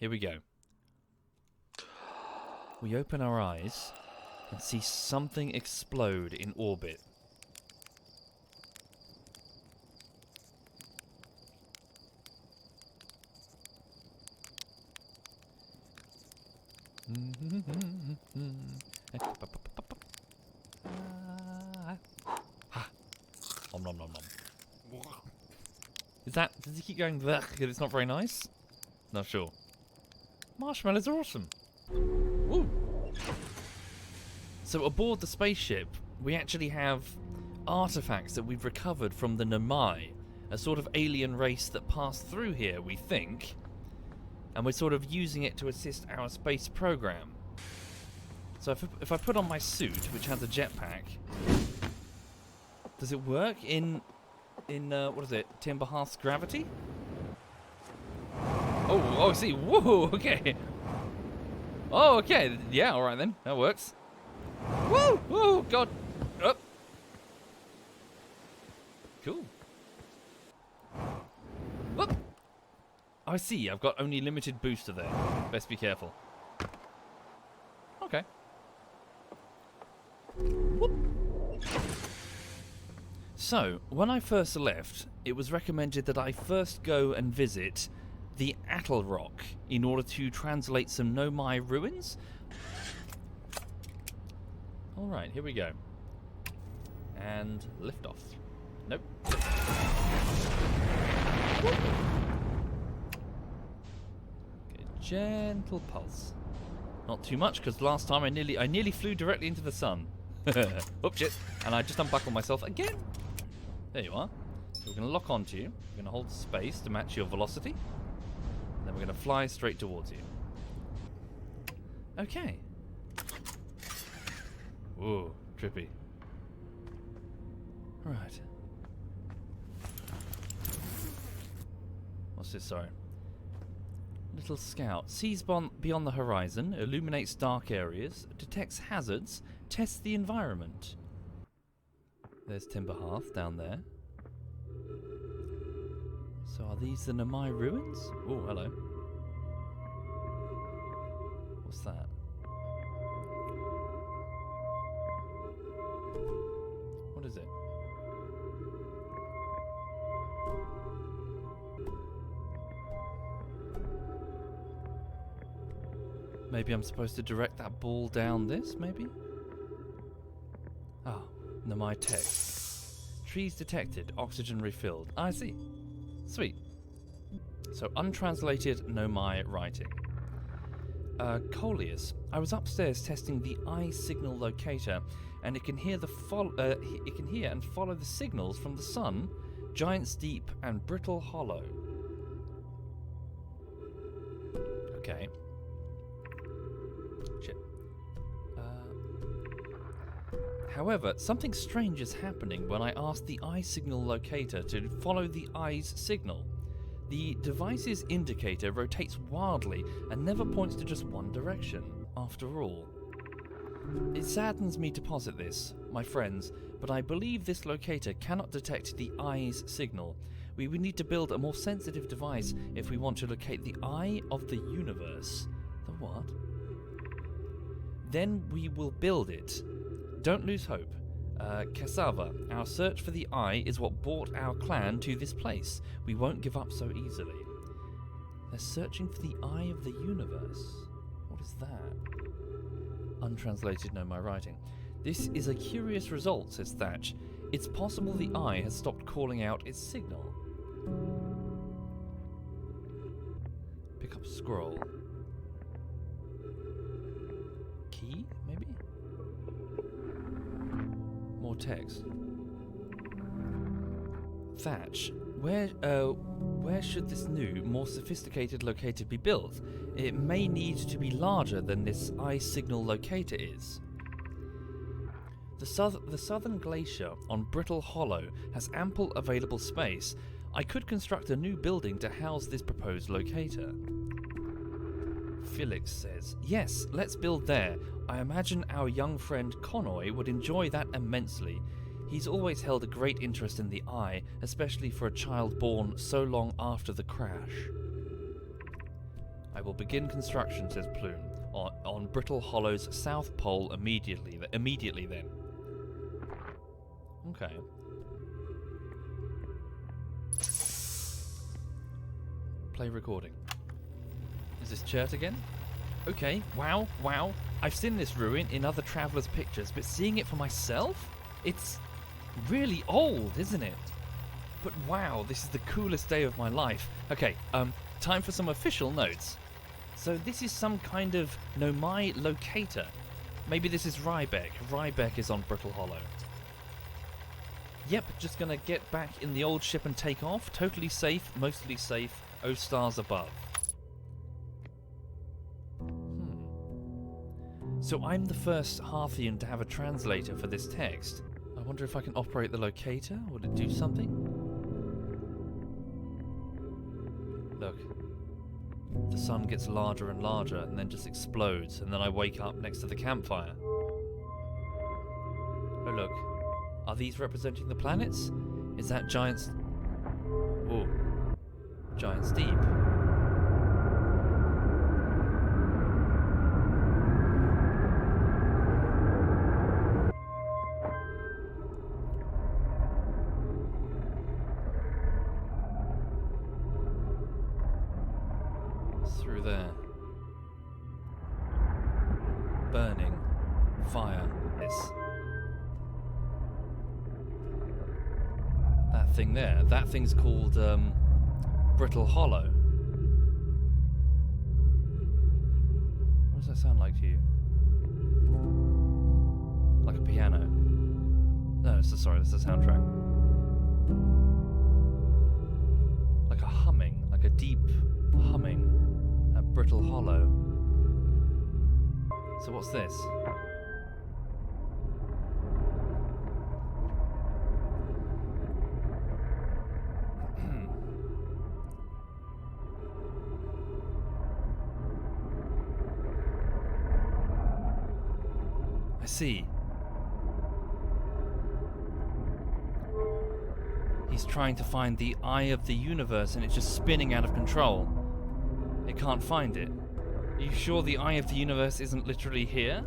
Here we go. We open our eyes and see something explode in orbit. Nom nom nom nom. Is that... Does he keep going because it's not very nice? Not sure. Marshmallows are awesome. Woo. So aboard the spaceship, we actually have artifacts that we've recovered from the Nomai, a sort of alien race that passed through here, we think, and we're sort of using it to assist our space program. So if I put on my suit, which has a jetpack, does it work in what is it, Timber Hearth's gravity? Oh, I see. Whoa, okay. Oh, okay. Yeah, all right then. That works. Woo! Whoa, God. Up. Cool. Whoop. I see. I've got only limited booster there. Best be careful. Okay. Whoop. So, when I first left, it was recommended that I first go and visit the Atl Rock in order to translate some Nomai ruins. Alright, here we go. And lift off. Nope. Okay, gentle pulse. Not too much, because last time I nearly flew directly into the sun. Oops, shit. And I just unbuckled myself again. There you are. So we're going to lock onto you. We're going to hold space to match your velocity. And then we're going to fly straight towards you. Okay. Whoa, trippy. Right. What's this? Sorry. Little scout. Sees beyond the horizon, illuminates dark areas, detects hazards, tests the environment. There's Timber Hearth down there. So are these the Nomai ruins? Oh, hello. What's that? What is it? Maybe I'm supposed to direct that ball down this, maybe? Ah, Nomai text. Trees detected, oxygen refilled. I see. Sweet. So, untranslated Nomai writing. Coleus. I was upstairs testing the eye signal locator, and it can hear and follow the signals from the sun, Giant's Deep, and Brittle Hollow. Okay. Shit. However, something strange is happening when I ask the eye signal locator to follow the eye's signal. The device's indicator rotates wildly and never points to just one direction, after all. It saddens me to posit this, my friends, but I believe this locator cannot detect the eye's signal. We would need to build a more sensitive device if we want to locate the eye of the universe. The what? Then we will build it. Don't lose hope. Cassava, our search for the eye is what brought our clan to this place. We won't give up so easily. They're searching for the eye of the universe. What is that? Untranslated Nomai writing. This is a curious result, says Thatch. It's possible the eye has stopped calling out its signal. Pick up scroll. Key, maybe? More text. Thatch, where should this new, more sophisticated locator be built? It may need to be larger than this eye signal locator is. The southern glacier on Brittle Hollow has ample available space. I could construct a new building to house this proposed locator. Felix says, yes, let's build there. I imagine our young friend Connoy would enjoy that immensely. He's always held a great interest in the eye, especially for a child born so long after the crash. I will begin construction, says Plume, on Brittle Hollow's south pole immediately then. Okay. Play recording. Is this Chert again? Okay, wow. I've seen this ruin in other travellers' pictures, but seeing it for myself? It's really old, isn't it? But wow, this is the coolest day of my life. Okay, time for some official notes. So this is some kind of Nomai locator. Maybe this is Rybeck. Rybeck is on Brittle Hollow. Yep, just gonna get back in the old ship and take off. Totally safe, mostly safe. Oh, stars above. So I'm the first Harthian to have a translator for this text. I wonder if I can operate the locator. Would it do something? Look. The sun gets larger and larger and then just explodes, and then I wake up next to the campfire. Oh look. Are these representing the planets? Is that Giant's... Oh. Giant's Deep. Through there. Burning. Fire. This. That thing there. That thing's called, Brittle Hollow. What does that sound like to you? Like a piano. No, this is a soundtrack. Like a humming. Like a deep humming. Brittle Hollow. So what's this? I see. He's trying to find the eye of the universe and it's just spinning out of control. It can't find it. Are you sure the eye of the universe isn't literally here?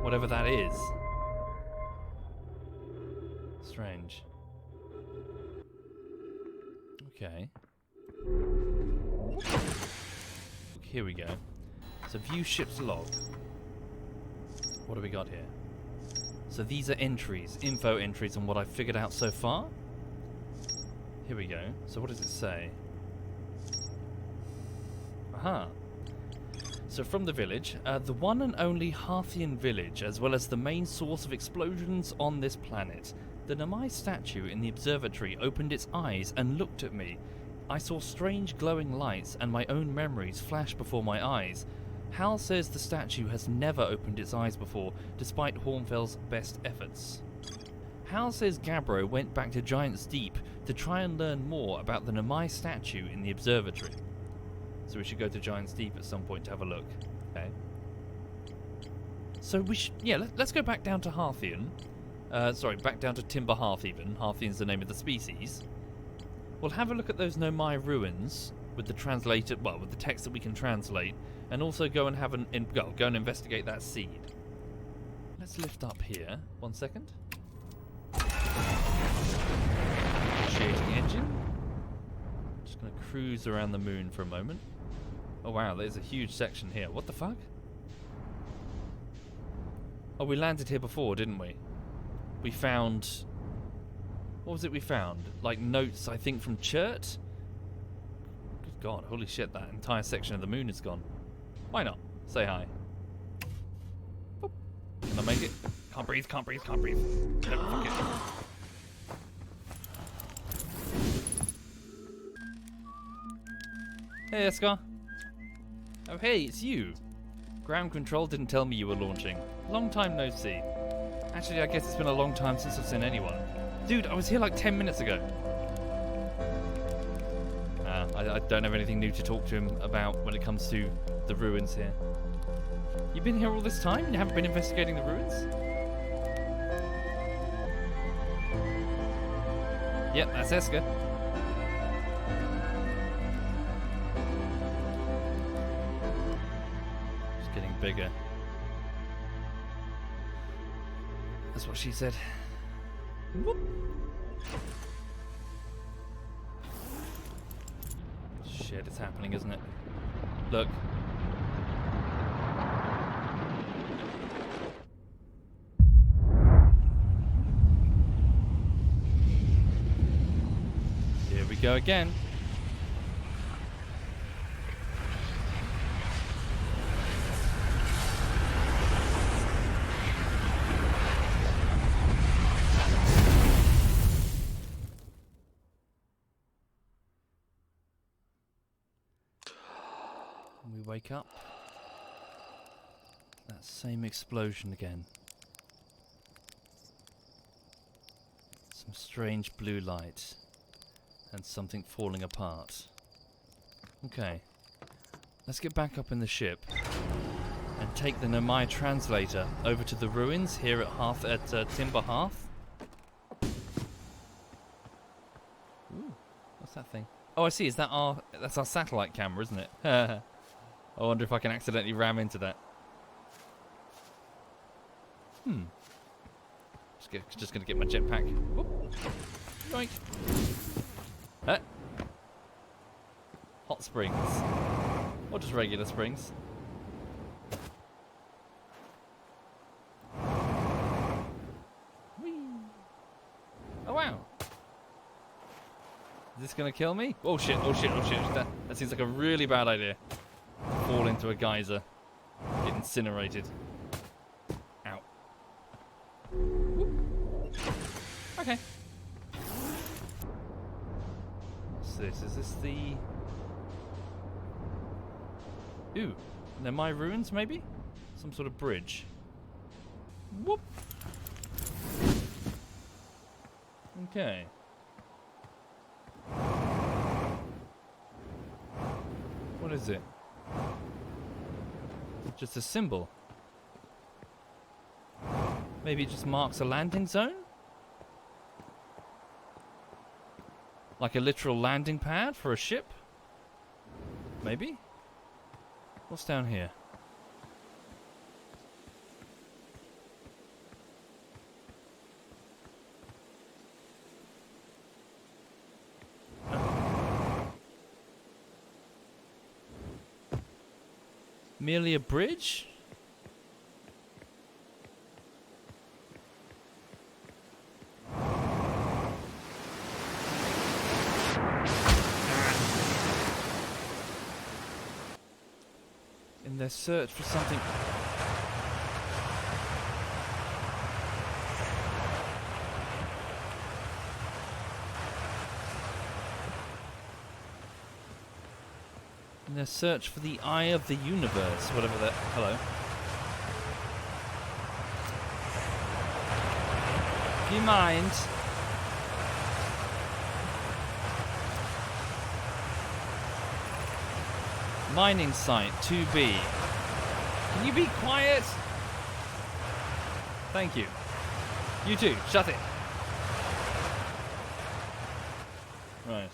Whatever that is. Strange. Okay. Here we go. So view ship's log. What do we got here? So these are entries, info entries on what I've figured out so far. Here we go. So what does it say? Aha. So from the village, the one and only Harthian village, as well as the main source of explosions on this planet. The Nomai statue in the observatory opened its eyes and looked at me. I saw strange glowing lights and my own memories flash before my eyes. Hal says the statue has never opened its eyes before, despite Hornfell's best efforts. Hal says Gabbro went back to Giant's Deep to try and learn more about the Nomai statue in the observatory. So we should go to Giant's Deep at some point to have a look. Okay. So we should... Yeah, let's go back down to Harthian. Back down to Timber Hearth even. Harthian's the name of the species. We'll have a look at those Nomai ruins with the translated... Well, with the text that we can translate. And also go and have go and investigate that seed. Let's lift up here. 1 second. Initiating engine. Just going to cruise around the moon for a moment. Oh wow, there's a huge section here. What the fuck? Oh, we landed here before, didn't we? We found... What was it we found? Like notes, I think, from Chert? Good god, holy shit, that entire section of the moon is gone. Why not? Say hi. Boop. Can I make it? Can't breathe, can't breathe, can't breathe. No, fuck it. Hey, Esker. Oh, hey, it's you. Ground control didn't tell me you were launching. Long time no see. Actually, I guess it's been a long time since I've seen anyone. Dude, I was here like 10 minutes ago. I don't have anything new to talk to him about when it comes to the ruins here. You've been here all this time? You haven't been investigating the ruins? Yep, that's Esker. bigger. That's what she said. Whoop. Shit, it's happening, isn't it? Look. Here we go again. We wake up. That same explosion again. Some strange blue light. And something falling apart. Okay. Let's get back up in the ship. And take the Nomai translator over to the ruins here at Timber Hearth. Ooh, what's that thing? Oh, I see. Is that that's our satellite camera, isn't it? I wonder if I can accidentally ram into that. Just gonna get my jetpack. Whoop. Right. Hot springs. Or just regular springs. Whee. Oh wow. Is this gonna kill me? Oh shit, oh shit, oh shit. That seems like a really bad idea. Fall into a geyser. Get incinerated. Ow. Whoop. Okay. What's this? Is this the... Ooh. They're my ruins, maybe? Some sort of bridge. Whoop. Okay. What is it? Just a symbol. Maybe it just marks a landing zone? Like a literal landing pad for a ship? Maybe? What's down here? Merely a bridge? In their search for something... In their search for the eye of the universe, whatever that... Hello. Do you mind? Mining site 2B. Can you be quiet? Thank you. You too, shut it. Right.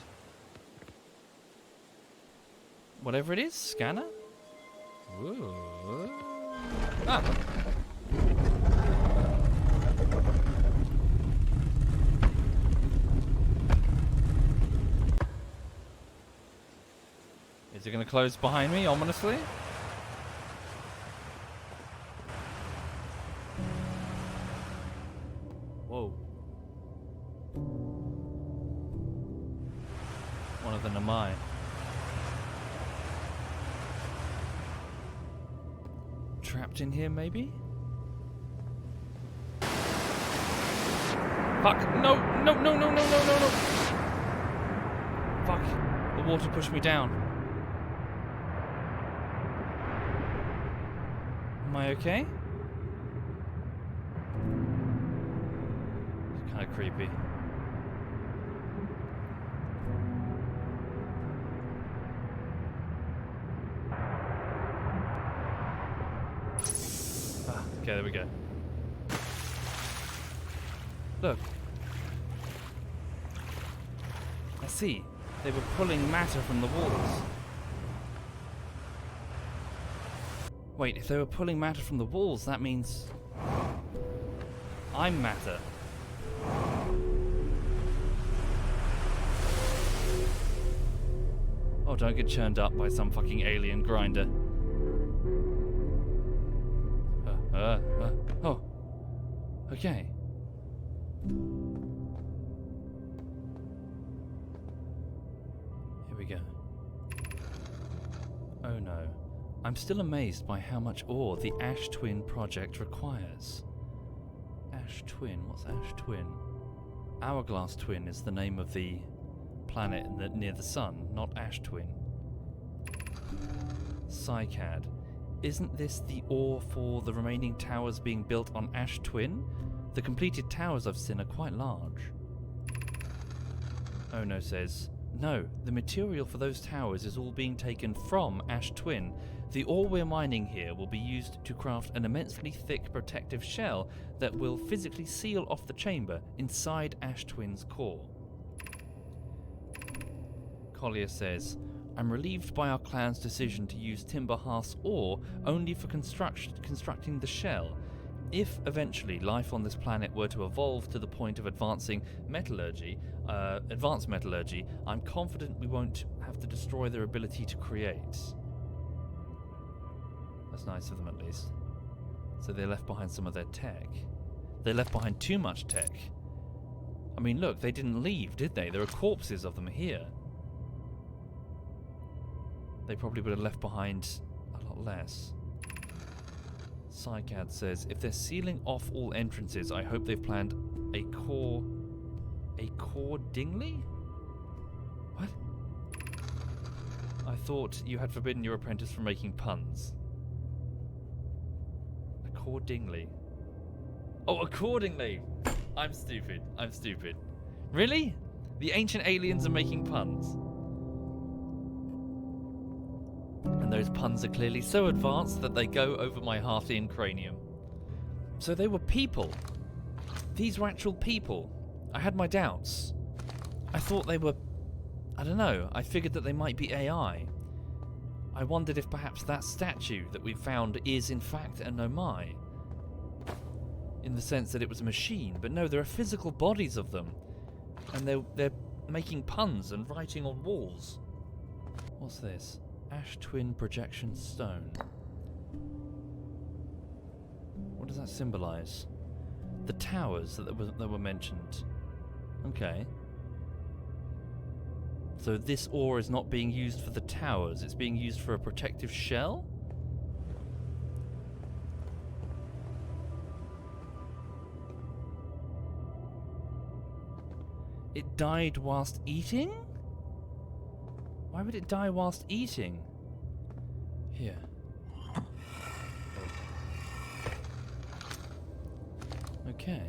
Whatever it is, scanner? Ooh. Ah! Is it going to close behind me, ominously? Whoa. One of the Nomai. Trapped in here, maybe? Fuck! No! No! No! No! No! No! No! No! Fuck! The water pushed me down. Am I okay? It's kind of creepy. Okay, there we go. Look. I see. They were pulling matter from the walls. Wait, if they were pulling matter from the walls, that means I'm matter. Oh, don't get churned up by some fucking alien grinder. Oh. Okay. Here we go. Oh no. I'm still amazed by how much ore the Ash Twin project requires. Ash Twin? What's Ash Twin? Hourglass Twin is the name of the planet near the sun, not Ash Twin. Psycad. Isn't this the ore for the remaining towers being built on Ash Twin? The completed towers I've seen are quite large. Ono says, no, the material for those towers is all being taken from Ash Twin. The ore we're mining here will be used to craft an immensely thick protective shell that will physically seal off the chamber inside Ash Twin's core. Collier says, I'm relieved by our clan's decision to use Timber Hearth's ore only for constructing the shell. If eventually life on this planet were to evolve to the point of advanced metallurgy, I'm confident we won't have to destroy their ability to create. That's nice of them, at least. So they left behind some of their tech. They left behind too much tech. I mean, look, they didn't leave, did they? There are corpses of them here. They probably would have left behind a lot less. Psycad says, if they're sealing off all entrances, I hope they've planned a core dingly? What? I thought you had forbidden your apprentice from making puns. Accordingly. Oh, accordingly! I'm stupid. Really? The ancient aliens are making puns. And those puns are clearly so advanced that they go over my Hearthian cranium. So they were people. These were actual people. I had my doubts. I thought they were... I don't know. I figured that they might be AI. I wondered if perhaps that statue that we found is in fact a Nomai. In the sense that it was a machine. But no, there are physical bodies of them. And they're making puns and writing on walls. What's this? Ash Twin Projection Stone. What does that symbolize? The towers that were mentioned. Okay. So this ore is not being used for the towers, it's being used for a protective shell? It died whilst eating? Why would it die whilst eating? Here. Okay.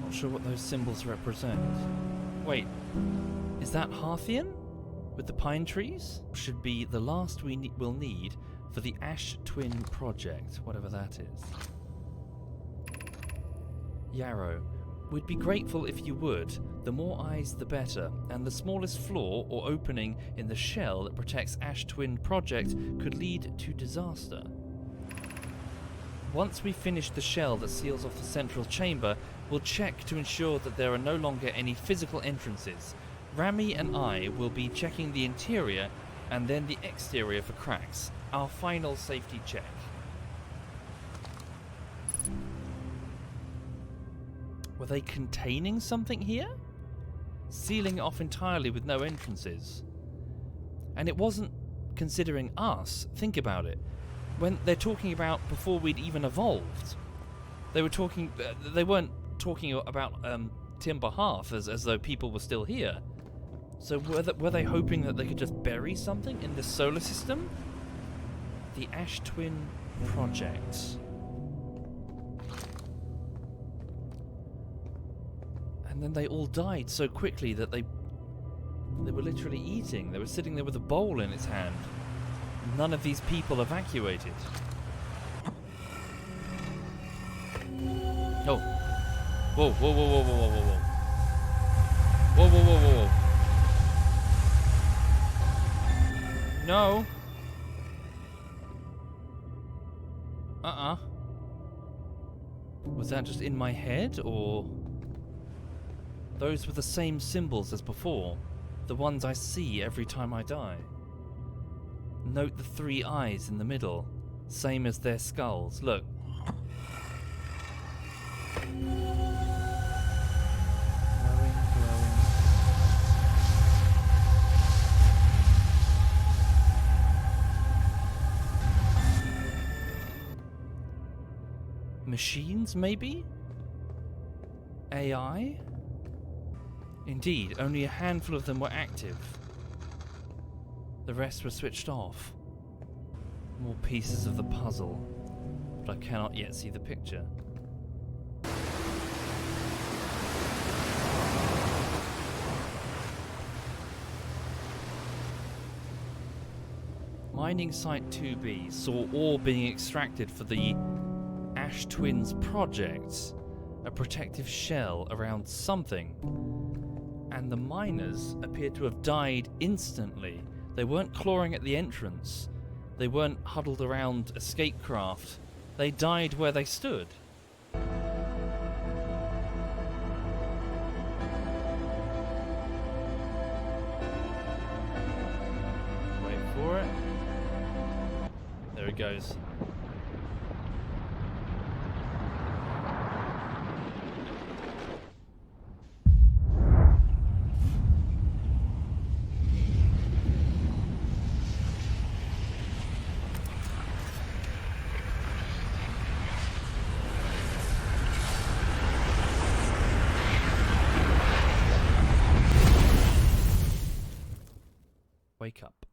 Not sure what those symbols represent. Wait, is that Hearthian? With the pine trees? Should be the last we'll need for the Ash Twin project, whatever that is. Yarrow. We'd be grateful if you would. The more eyes the better, and the smallest flaw or opening in the shell that protects Ash Twin project could lead to disaster. Once we finish the shell that seals off the central chamber, we'll check to ensure that there are no longer any physical entrances. Rami and I will be checking the interior and then the exterior for cracks. Our final safety check. Were they containing something here? Sealing it off entirely with no entrances. And it wasn't considering us. Think about it. When they're talking about before we'd even evolved, they were talking. They weren't talking about Timber Hearth as though people were still here. So were they hoping that they could just bury something in this solar system? The Ash Twin project. And then they all died so quickly that they were literally eating. They were sitting there with a bowl in its hand. None of these people evacuated. Oh. Whoa, whoa, whoa, whoa, whoa, whoa, whoa, whoa. Whoa, whoa, whoa, whoa, whoa. No. Was that just in my head, or... Those were the same symbols as before. The ones I see every time I die. Note the 3 eyes in the middle. Same as their skulls. Look. Machines, maybe? AI? Indeed, only a handful of them were active. The rest were switched off. More pieces of the puzzle, but I cannot yet see the picture. Mining Site 2B saw ore being extracted for the Ash Twins project, a protective shell around something, and the miners appeared to have died instantly. They weren't clawing at the entrance, they weren't huddled around escape craft, they died where they stood. Wait for it. There it goes. Wake up.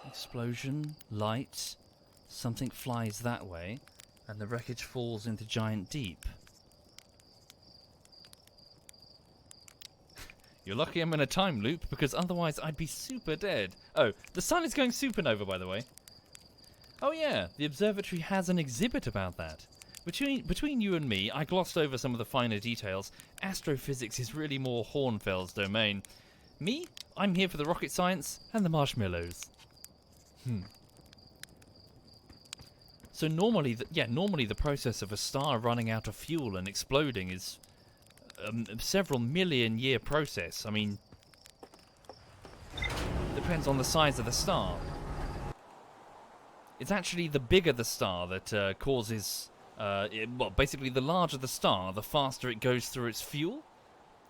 Explosion, light, something flies that way, and the wreckage falls into giant deep. You're lucky I'm in a time loop, because otherwise I'd be super dead. Oh, the sun is going supernova, by the way. Oh yeah, the observatory has an exhibit about that. Between you and me, I glossed over some of the finer details. Astrophysics is really more Hornfels' domain. Me? I'm here for the rocket science and the marshmallows. So normally the process of a star running out of fuel and exploding is a several million year process. I mean, depends on the size of the star. It's actually the bigger the star that causes... basically the larger the star, the faster it goes through its fuel.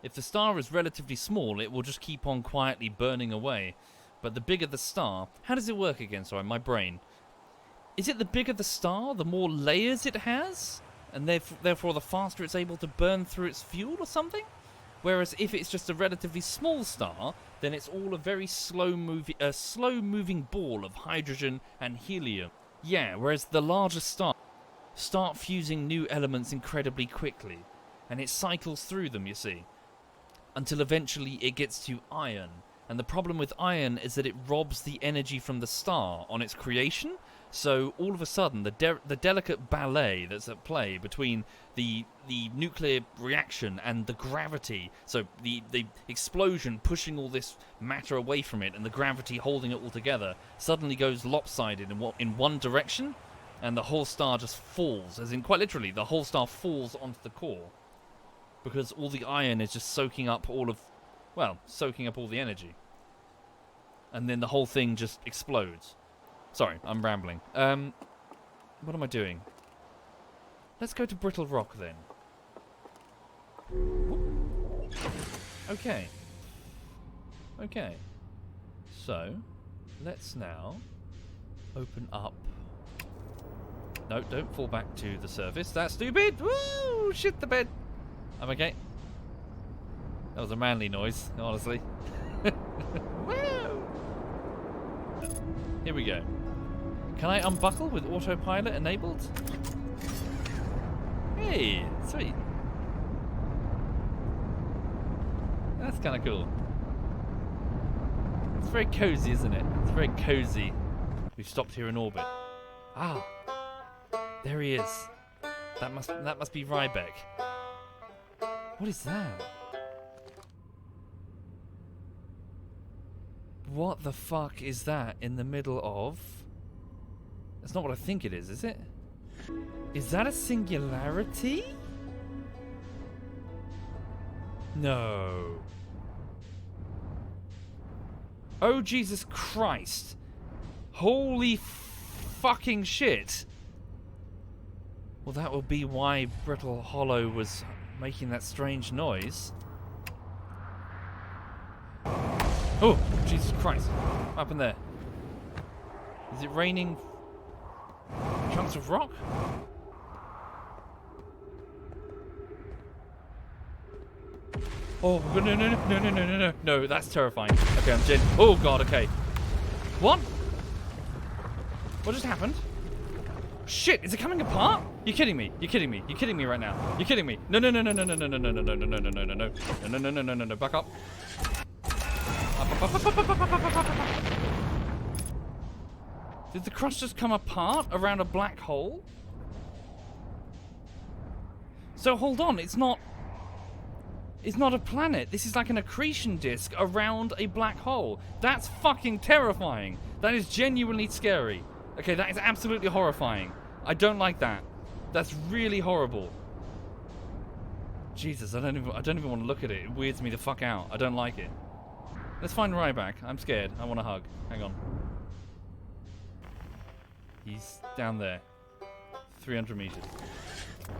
If the star is relatively small, it will just keep on quietly burning away. But the bigger the star... How does it work again? Sorry, my brain. Is it the bigger the star, the more layers it has? And therefore the faster it's able to burn through its fuel or something? Whereas if it's just a relatively small star, then it's all a very slow-moving ball of hydrogen and helium. Yeah, whereas the larger stars start fusing new elements incredibly quickly, and it cycles through them, you see, until eventually it gets to iron. And the problem with iron is that it robs the energy from the star on its creation, so all of a sudden the delicate ballet that's at play between the nuclear reaction and the gravity, so the explosion pushing all this matter away from it and the gravity holding it all together, suddenly goes lopsided in one direction, and the whole star just falls, as in quite literally, the whole star falls onto the core. Because all the iron is just soaking up all the energy. And then the whole thing just explodes. Sorry, I'm rambling. What am I doing? Let's go to Brittle Rock then. Okay. Okay. So, let's now open up. No, don't fall back to the surface. That's stupid! Woo! Shit the bed! I'm okay. That was a manly noise, honestly. Woo! Here we go. Can I unbuckle with autopilot enabled? Hey, sweet. That's kind of cool. It's very cozy, isn't it? It's very cozy. We've stopped here in orbit. Ah, there he is. That must be Rybeck. What is that? What the fuck is that in the middle of? That's not what I think it is it? Is that a singularity? No. Oh, Jesus Christ. Holy fucking shit. Well, that will be why Brittle Hollow was making that strange noise. Oh, Jesus Christ. What happened there? Is it raining chunks of rock? Oh, no. No, that's terrifying. Okay, I'm dead. Oh, God, okay. What? What just happened? Shit, is it coming apart? You're kidding me. You're kidding me. You're kidding me right now. You're kidding me. No. Back up. Did the crust just come apart around a black hole? So hold on, it's not a planet. This is like an accretion disk around a black hole. That's fucking terrifying. That is genuinely scary. Okay, that is absolutely horrifying. I don't like that. That's really horrible. Jesus, I don't even want to look at it. It weirds me the fuck out. I don't like it. Let's find Ryback. I'm scared. I want a hug. Hang on. He's down there. 300 meters.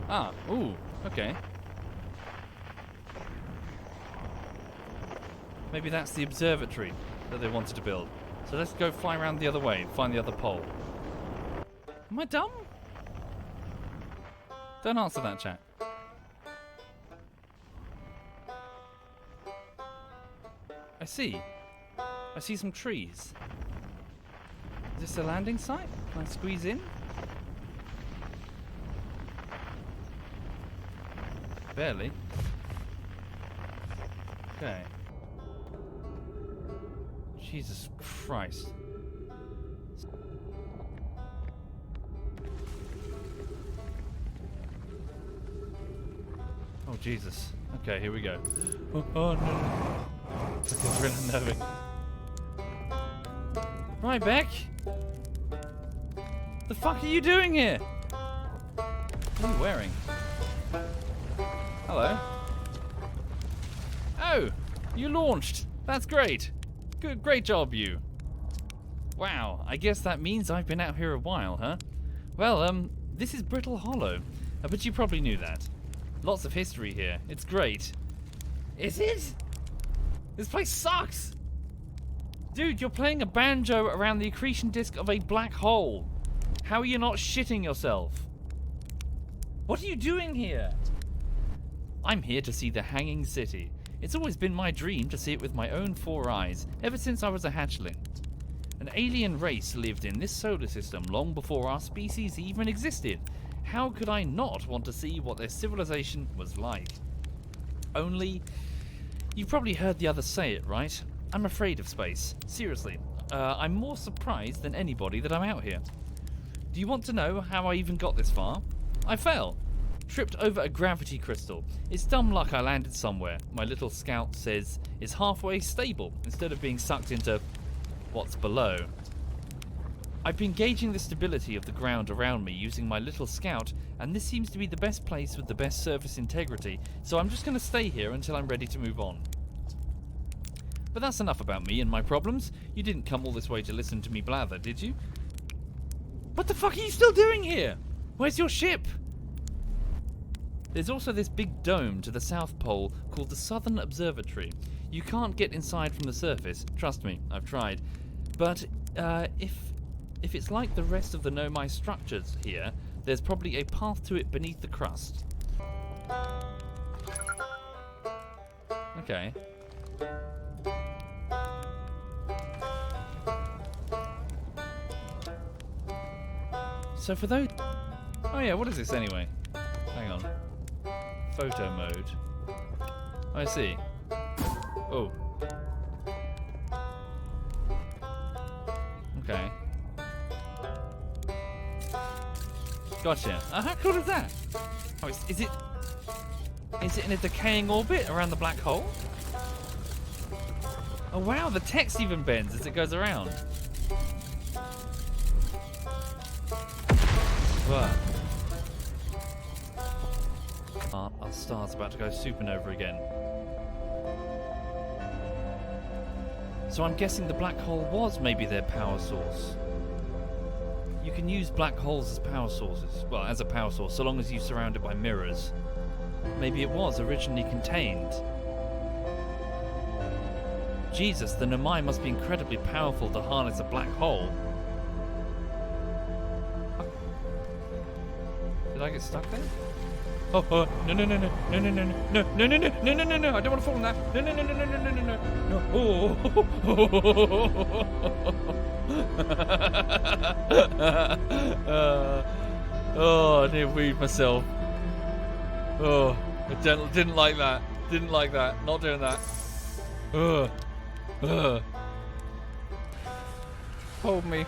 Ah, ooh, okay. Maybe that's the observatory that they wanted to build. So let's go fly around the other way and find the other pole. Am I dumb? Don't answer that, chat. I see some trees. Is this a landing site? Can I squeeze in? Barely. Okay. Jesus Christ. Oh, Jesus. Okay, here we go. Oh no. This is really unnerving. Right, Beck. The fuck are you doing here? What are you wearing? Hello. Oh, you launched. That's great. Good, great job, you. Wow, I guess that means I've been out here a while, huh? Well, this is Brittle Hollow. But you probably knew that. Lots of history here. It's great. Is it? This place sucks! Dude, you're playing a banjo around the accretion disk of a black hole. How are you not shitting yourself? What are you doing here? I'm here to see the Hanging City. It's always been my dream to see it with my own 4 eyes, ever since I was a hatchling. An alien race lived in this solar system long before our species even existed. How could I not want to see what their civilization was like? Only, you've probably heard the others say it, right? I'm afraid of space. Seriously, I'm more surprised than anybody that I'm out here. Do you want to know how I even got this far? I fell. Tripped over a gravity crystal. It's dumb luck I landed somewhere. My little scout says it's halfway stable instead of being sucked into what's below. I've been gauging the stability of the ground around me using my little scout, and this seems to be the best place with the best surface integrity, so I'm just going to stay here until I'm ready to move on. But that's enough about me and my problems. You didn't come all this way to listen to me blather, did you? What the fuck are you still doing here? Where's your ship? There's also this big dome to the South Pole called the Southern Observatory. You can't get inside from the surface, trust me, I've tried. But if it's like the rest of the Nomai structures here, there's probably a path to it beneath the crust. Okay. So for those... Oh yeah, what is this anyway? Hang on. Photo mode. I see. Oh. Okay. Gotcha. How cool is that? Oh, is it in a decaying orbit around the black hole? Oh wow, the text even bends as it goes around. Wow. Our star's about to go supernova again. So I'm guessing the black hole was maybe their power source. You can use black holes as power sources. Well, as a power source, so long as you surround it by mirrors. Maybe it was originally contained. Jesus, the Nomai must be incredibly powerful to harness a black hole. Did I get stuck there? Oh, no, no, no, no, no, no, no, no, no, no, no, no, no, no, no, I don't want to fall in that. No, no, no, no, no, no, no, no, no. Oh, I nearly weaved myself. Oh, I didn't like that. Didn't like that. Not doing that. Hold me.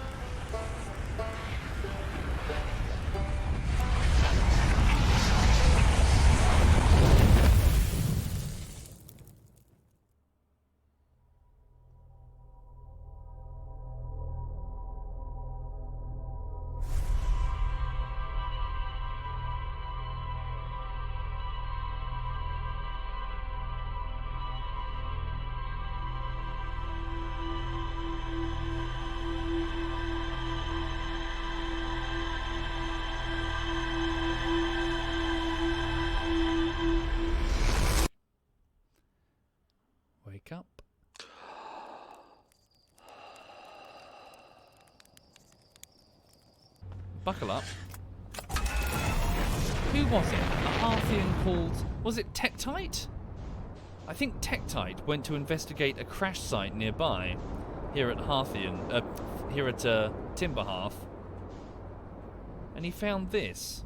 Wake up. Buckle up. Who was it? A Harthian called... Was it Tektite? I think Tektite went to investigate a crash site nearby. Here at Harthian... here at Timberhearth. And he found this.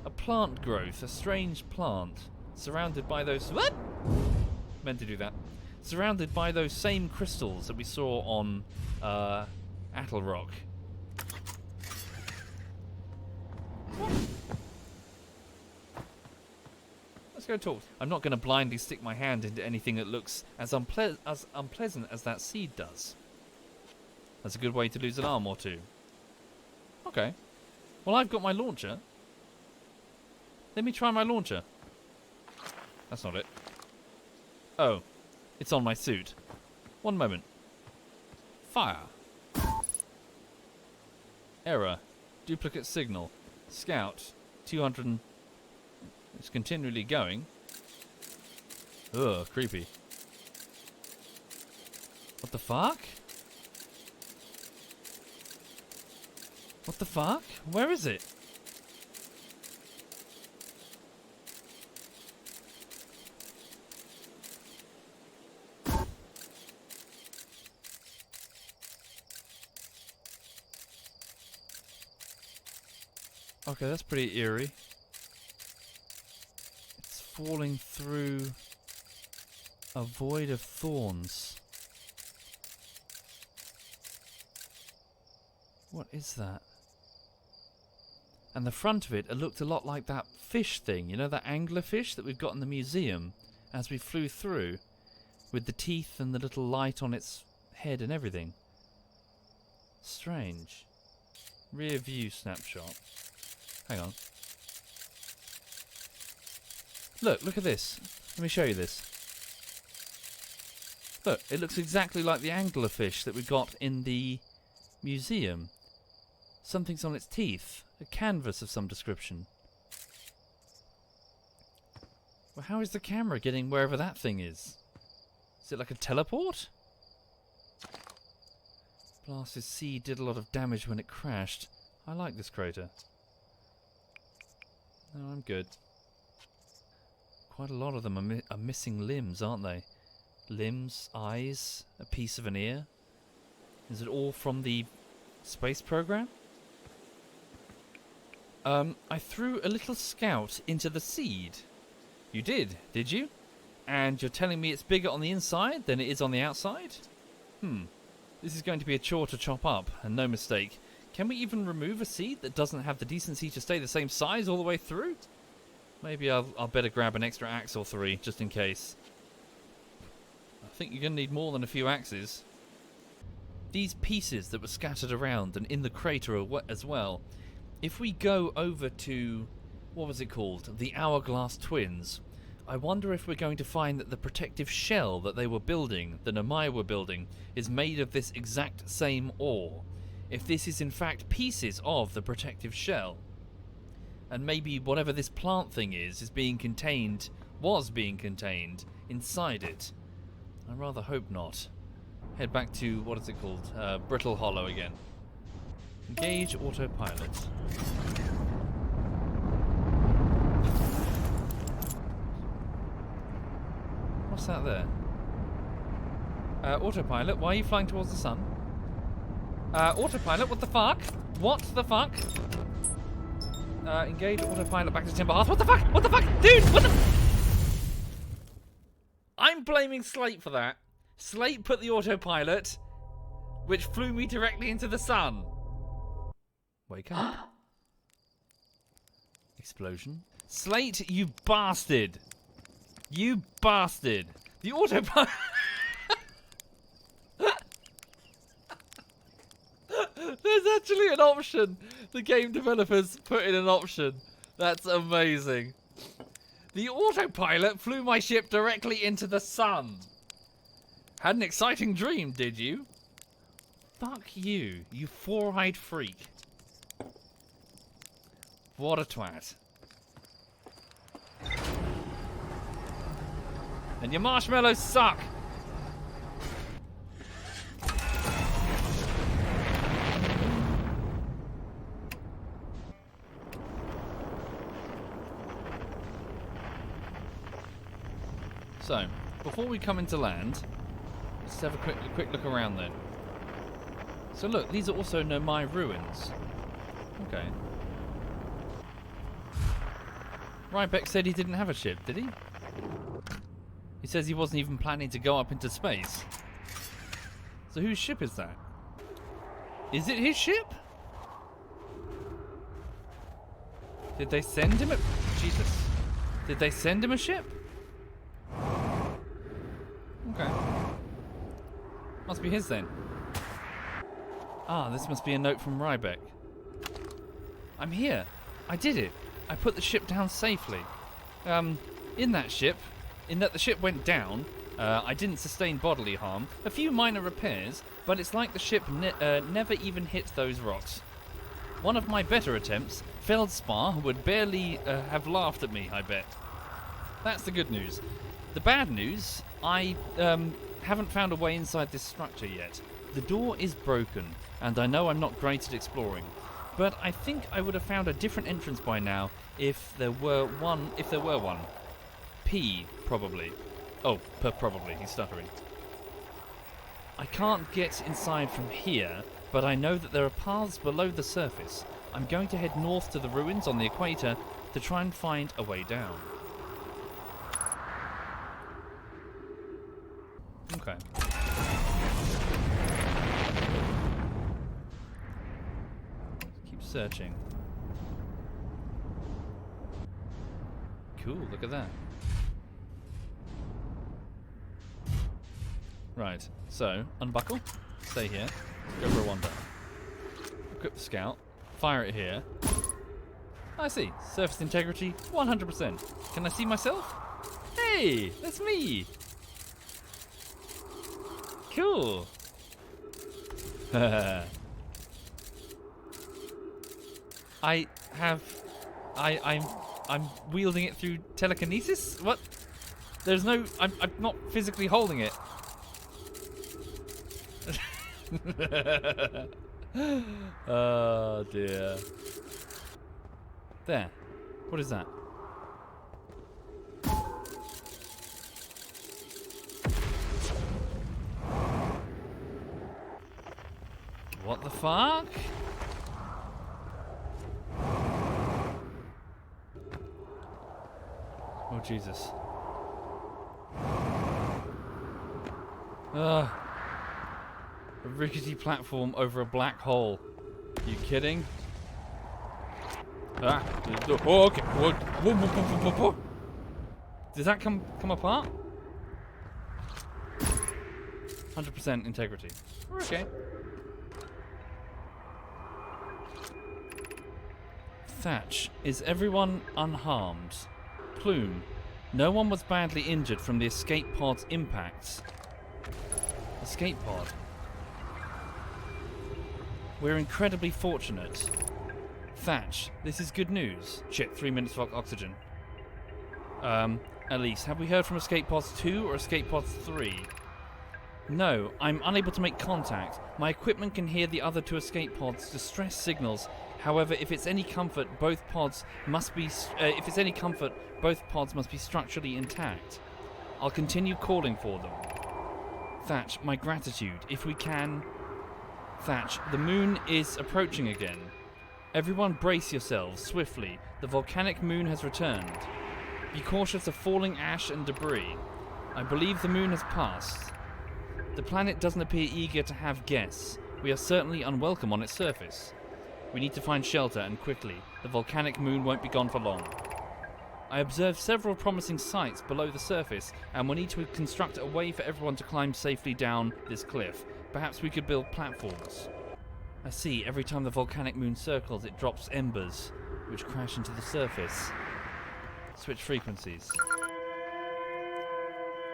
A plant growth. A strange plant. Surrounded by those... What? Meant to do that. Surrounded by those same crystals that we saw on Attle Rock. Let's go talk. I'm not going to blindly stick my hand into anything that looks as unpleasant as that seed does. That's a good way to lose an arm or two. Okay. Well, I've got my launcher. Let me try my launcher. That's not it. Oh. It's on my suit. One moment. Fire. Error. Duplicate signal. Scout. 200. It's continually going. Ugh, creepy. What the fuck? What the fuck? Where is it? Okay, that's pretty eerie. It's falling through a void of thorns. What is that? And the front of it looked a lot like that fish thing, you know, that anglerfish that we've got in the museum as we flew through, with the teeth and the little light on its head and everything. Strange. Rear view snapshot. Hang on. Look at this. Let me show you this. Look, it looks exactly like the anglerfish that we got in the museum. Something's on its teeth. A canvas of some description. Well, how is the camera getting wherever that thing is? Is it like a teleport? Blasted sea did a lot of damage when it crashed. I like this crater. No, I'm good. Quite a lot of them are missing limbs, aren't they? Limbs, eyes, a piece of an ear. Is it all from the space program? I threw a little scout into the seed. You did you? And you're telling me it's bigger on the inside than it is on the outside? This is going to be a chore to chop up, and no mistake. Can we even remove a seed that doesn't have the decency to stay the same size all the way through? Maybe I'll better grab an extra axe or three, just in case. I think you're going to need more than a few axes. These pieces that were scattered around and in the crater as well, if we go over to what was it called? The Hourglass Twins. I wonder if we're going to find that the protective shell that they were building, the Nomai were building, is made of this exact same ore. If this is in fact pieces of the protective shell. And maybe whatever this plant thing is being contained, was being contained inside it. I rather hope not. Head back to, what is it called? Brittle Hollow again. Engage autopilot. What's that there? Autopilot, why are you flying towards the sun? Autopilot, what the fuck? What the fuck? Engage autopilot back to Timber Hearth. What the fuck? What the fuck? Dude, what the... I'm blaming Slate for that. Slate put the autopilot, which flew me directly into the sun. Wake up. Explosion. Slate, you bastard. You bastard. The autopilot... There's actually an option. The game developers put in an option. That's amazing. The autopilot flew my ship directly into the sun. Had an exciting dream, did you? Fuck you, you four-eyed freak. What a twat. And your marshmallows suck. So, before we come into land, let's have a quick look around then. So look, these are also Nomai ruins. Okay. Rybeck said he didn't have a ship, did he? He says he wasn't even planning to go up into space. So whose ship is that? Is it his ship? Did they send him a... Jesus. Did they send him a ship? Okay. Must be his then. Ah, this must be a note from Rybeck. I'm here. I did it. I put the ship down safely. In that the ship went down, I didn't sustain bodily harm. A few minor repairs, but it's like the ship never even hit those rocks. One of my better attempts, Feldspar would barely have laughed at me, I bet. That's the good news. The bad news, I haven't found a way inside this structure yet. The door is broken, and I know I'm not great at exploring, but I think I would have found a different entrance by now if there were one. P, probably. Oh, probably, he's stuttering. I can't get inside from here, but I know that there are paths below the surface. I'm going to head north to the ruins on the equator to try and find a way down. Okay. Keep searching. Cool, look at that. Right, so, unbuckle, stay here, go for a wander. Equip the scout, fire it here. I see, surface integrity, 100%. Can I see myself? Hey, that's me! Cool. I'm wielding it through telekinesis? What? There's no... I'm not physically holding it. Oh dear. There. What is that? What the fuck? Oh Jesus. Ugh. A rickety platform over a black hole. You kidding? Ah. Oh, okay. Whoa. Does that come apart? 100% integrity. Okay. Thatch, is everyone unharmed? Plume, no one was badly injured from the escape pod's impacts. Escape pod. We're incredibly fortunate. Thatch, this is good news. Shit, 3 minutes for oxygen. Elise, have we heard from escape pods 2 or escape pods 3? No, I'm unable to make contact. My equipment can hear the other 2 escape pods' distress signals. However, if it's any comfort, both pods must be structurally intact. I'll continue calling for them. Thatch, my gratitude. If we can... Thatch, the moon is approaching again. Everyone brace yourselves, swiftly. The volcanic moon has returned. Be cautious of falling ash and debris. I believe the moon has passed. The planet doesn't appear eager to have guests. We are certainly unwelcome on its surface. We need to find shelter, and quickly. The volcanic moon won't be gone for long. I observed several promising sites below the surface, and we need to construct a way for everyone to climb safely down this cliff. Perhaps we could build platforms. I see, every time the volcanic moon circles, it drops embers, which crash into the surface. Switch frequencies.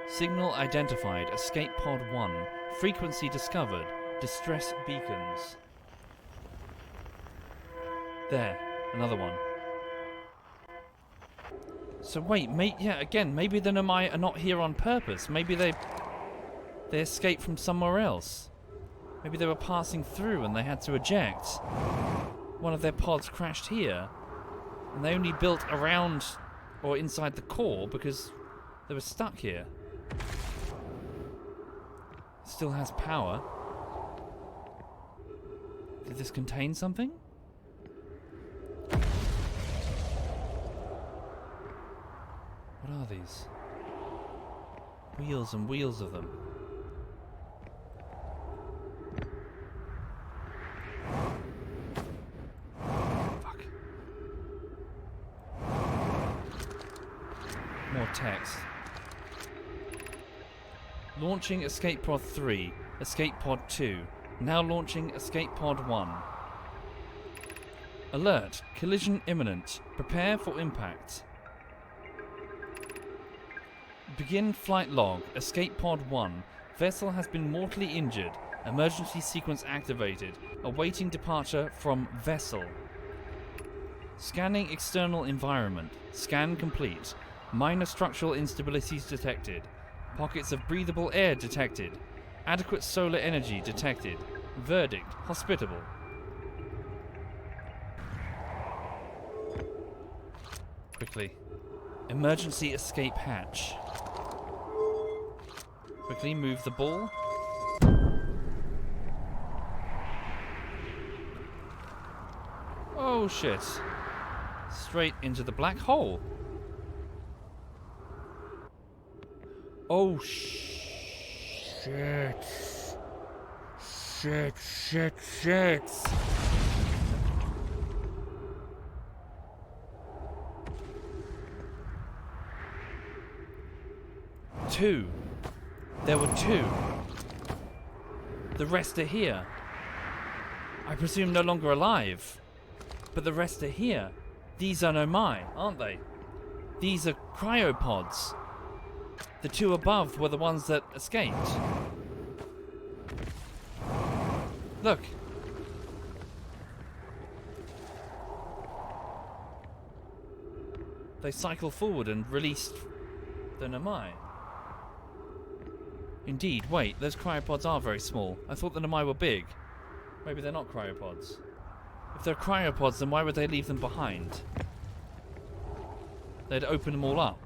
Signal identified, escape pod 1. Frequency discovered, distress beacons. There, another one. So wait, maybe the Nomai are not here on purpose. Maybe they escaped from somewhere else. Maybe they were passing through and they had to eject. One of their pods crashed here, and they only built around or inside the core because they were stuck here. It still has power. Did this contain something? What are these? Wheels and wheels of them. Fuck. More text. Launching escape pod 3, escape pod 2. Now launching escape pod 1. Alert, collision imminent. Prepare for impact. Begin flight log. Escape pod 1. Vessel has been mortally injured. Emergency sequence activated. Awaiting departure from vessel. Scanning external environment. Scan complete. Minor structural instabilities detected. Pockets of breathable air detected. Adequate solar energy detected. Verdict, hospitable. Quickly. Emergency escape hatch. Quickly move the ball. Oh shit. Straight into the black hole. Oh shit. Shit. 2. There were 2. The rest are here. I presume no longer alive. But the rest are here. These are Nomai, aren't they? These are cryopods. The 2 above were the ones that escaped. Look. They cycle forward and released the Nomai. Indeed, wait, those cryopods are very small. I thought the Nomai were big. Maybe they're not cryopods. If they're cryopods, then why would they leave them behind? They'd open them all up.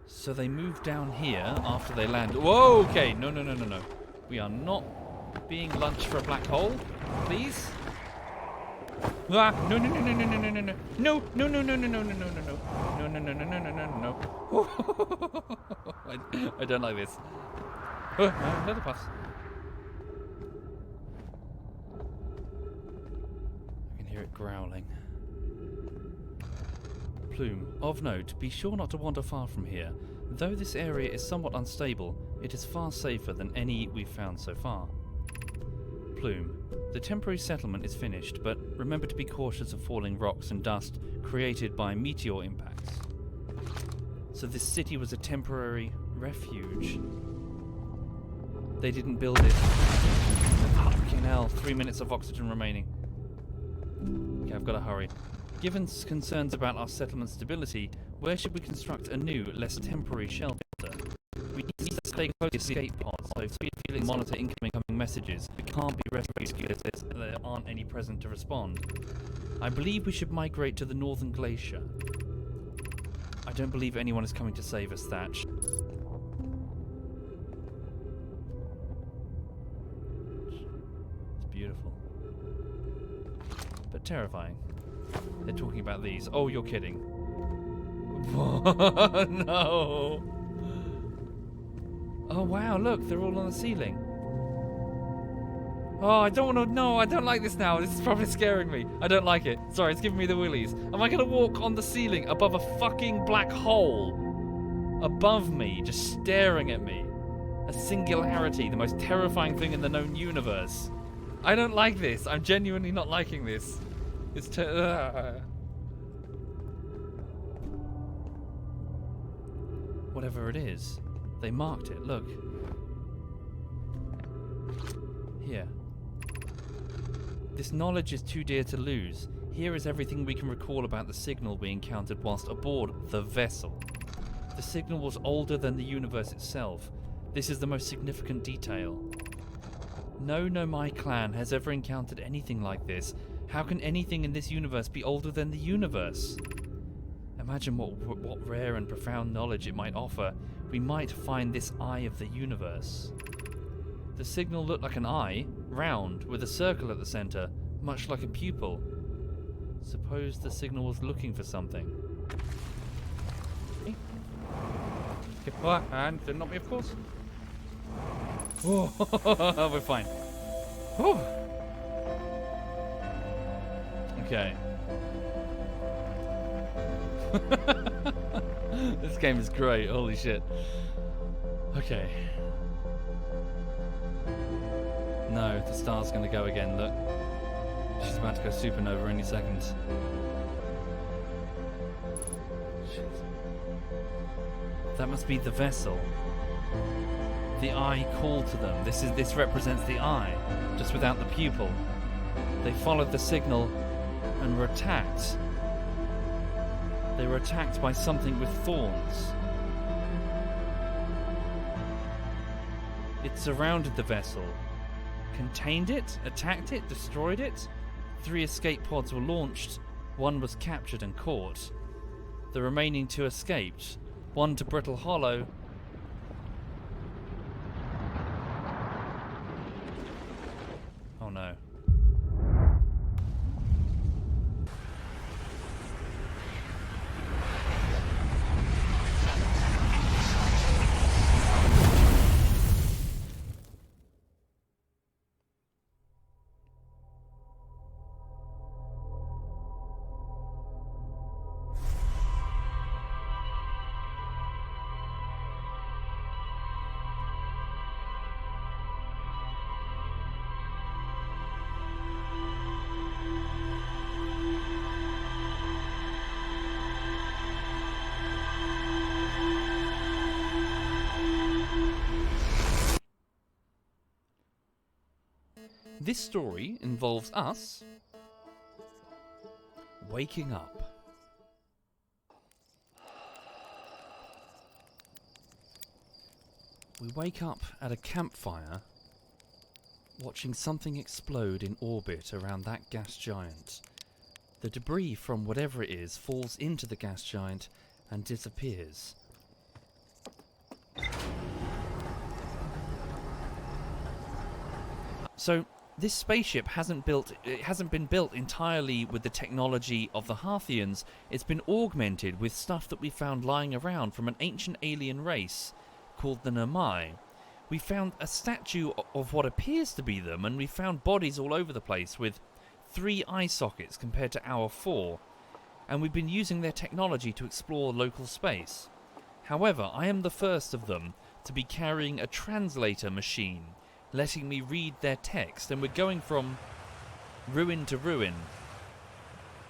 So they moved down here after they landed. Whoa, okay, no. We are not being lunch for a black hole, please. Ah, no. I don't like this. Oh, another pass. I can hear it growling. Plume, of note, be sure not to wander far from here. Though this area is somewhat unstable, it is far safer than any we've found so far. Plume. The temporary settlement is finished, but remember to be cautious of falling rocks and dust created by meteor impacts. So this city was a temporary refuge. They didn't build it. Fucking hell, 3 minutes of oxygen remaining. Okay, I've got to hurry. Given concerns about our settlement stability, where should we construct a new, less temporary shelter? We need to stay close to escape pods, so feelings monitor incoming messages. We can't be rescued if there aren't any present to respond. I believe we should migrate to the northern glacier. I don't believe anyone is coming to save us, Thatch. It's beautiful. But terrifying. They're talking about these. Oh, you're kidding. No! Oh wow, look, they're all on the ceiling. Oh, I don't want to. No, I don't like this now. This is probably scaring me. I don't like it. Sorry, it's giving me the willies. Am I going to walk on the ceiling above a fucking black hole? Above me, just staring at me. A singularity, the most terrifying thing in the known universe. I don't like this. I'm genuinely not liking this. It's whatever it is. They marked it, look. Here. This knowledge is too dear to lose. Here is everything we can recall about the signal we encountered whilst aboard the vessel. The signal was older than the universe itself. This is the most significant detail. No Nomai clan has ever encountered anything like this. How can anything in this universe be older than the universe? Imagine what rare and profound knowledge it might offer. We might find this eye of the universe. The signal looked like an eye, round, with a circle at the center, much like a pupil. Suppose the signal was looking for something. And not me, of course. Oh, we're fine. Whew. Okay. This game is great, holy shit. Okay. No, the star's gonna go again, look. She's about to go supernova any second. Shit. That must be the vessel. The eye called to them. This represents the eye, just without the pupil. They followed the signal and were attacked. They were attacked by something with thorns. It surrounded the vessel, contained it, attacked it, destroyed it. 3 escape pods were launched. 1 was captured and caught. The remaining 2 escaped. 1 to Brittle Hollow. Oh no. This story involves us waking up. We wake up at a campfire, watching something explode in orbit around that gas giant. The debris from whatever it is falls into the gas giant and disappears. So, this spaceship hasn't been built entirely with the technology of the Harthians. It's been augmented with stuff that we found lying around from an ancient alien race called the Nomai. We found a statue of what appears to be them, and we found bodies all over the place with 3 eye sockets compared to our 4. And we've been using their technology to explore local space. However, I am the first of them to be carrying a translator machine, letting me read their text, and we're going from ruin to ruin,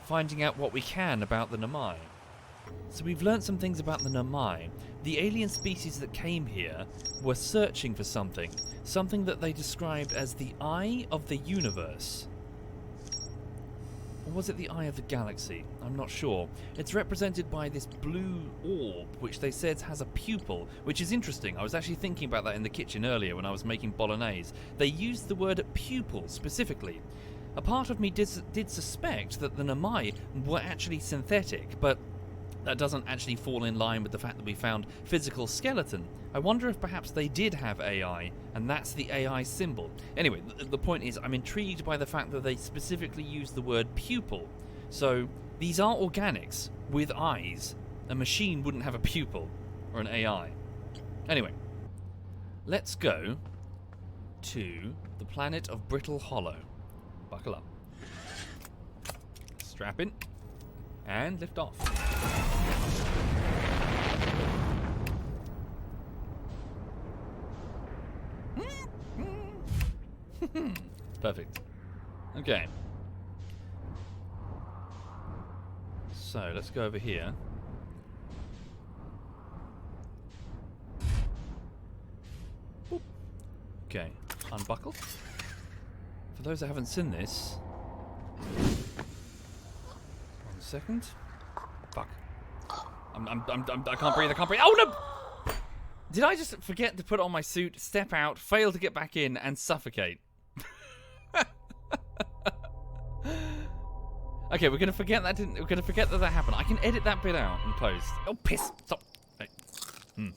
finding out what we can about the Namai. So we've learnt some things about the Namai. The alien species that came here were searching for something that they described as the eye of the universe. Or was it the eye of the galaxy? I'm not sure. It's represented by this blue orb, which they said has a pupil, which is interesting. I was actually thinking about that in the kitchen earlier when I was making bolognese. They used the word pupil specifically. A part of me did suspect that the Namai were actually synthetic, but that doesn't actually fall in line with the fact that we found physical skeleton. I wonder if perhaps they did have AI, and that's the AI symbol. Anyway, the point is, I'm intrigued by the fact that they specifically used the word pupil. So, these are organics with eyes. A machine wouldn't have a pupil, or an AI. Anyway, let's go to the planet of Brittle Hollow. Buckle up. Strap in. And lift off. Perfect. Okay. So, let's go over here. Boop. Okay, unbuckle. For those that haven't seen this... Second. Fuck. I can't breathe. Oh no! Did I just forget to put on my suit, step out, fail to get back in, and suffocate? Okay, we're gonna forget that. We're gonna forget that happened. I can edit that bit out and post. Oh piss! Stop. Hey. Nom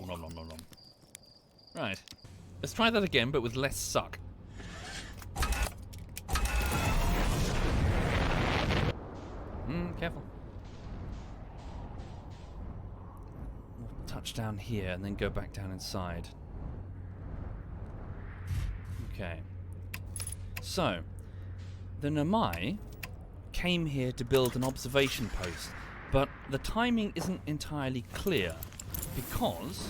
nom nom nom nom. Right. Let's try that again, but with less suck. Careful. We'll touch down here and then go back down inside. Okay. So, the Namai came here to build an observation post, but the timing isn't entirely clear because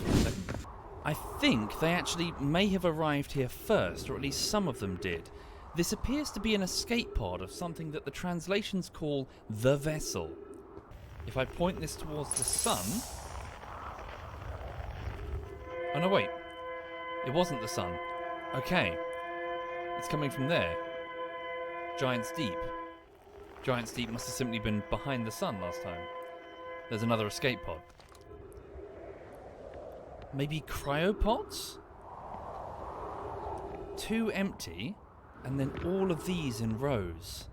I think they actually may have arrived here first, or at least some of them did. This appears to be an escape pod of something that the translations call the vessel. If I point this towards the sun... Oh no, wait. It wasn't the sun. Okay. It's coming from there. Giant's Deep. Giant's Deep must have simply been behind the sun last time. There's another escape pod. Maybe cryopods? 2 empty... and then all of these in rows.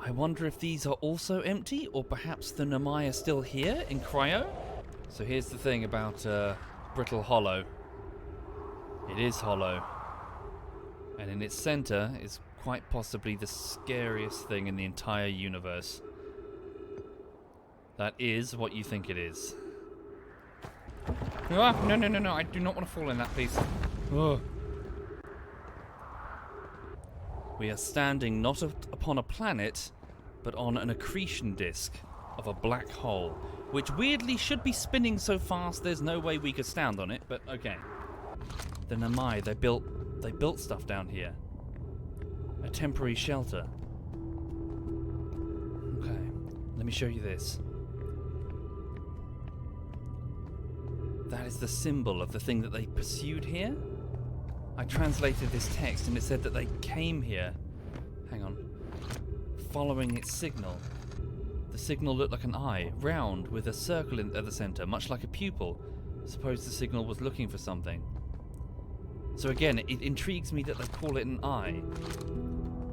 I wonder if these are also empty, or perhaps the Namai are still here in cryo? So here's the thing about Brittle Hollow. It is hollow. And in its center is quite possibly the scariest thing in the entire universe. That is what you think it is. Oh, no, I do not want to fall in that piece. Oh. We are standing not upon a planet, but on an accretion disk of a black hole, which weirdly should be spinning so fast there's no way we could stand on it, but okay. The Namai, they built stuff down here. A temporary shelter. Okay, let me show you this. That is the symbol of the thing that they pursued here. I translated this text and it said that they came here. Hang on. Following its signal. The signal looked like an eye, round with a circle at the center, much like a pupil. Suppose the signal was looking for something. So again, it intrigues me that they call it an eye.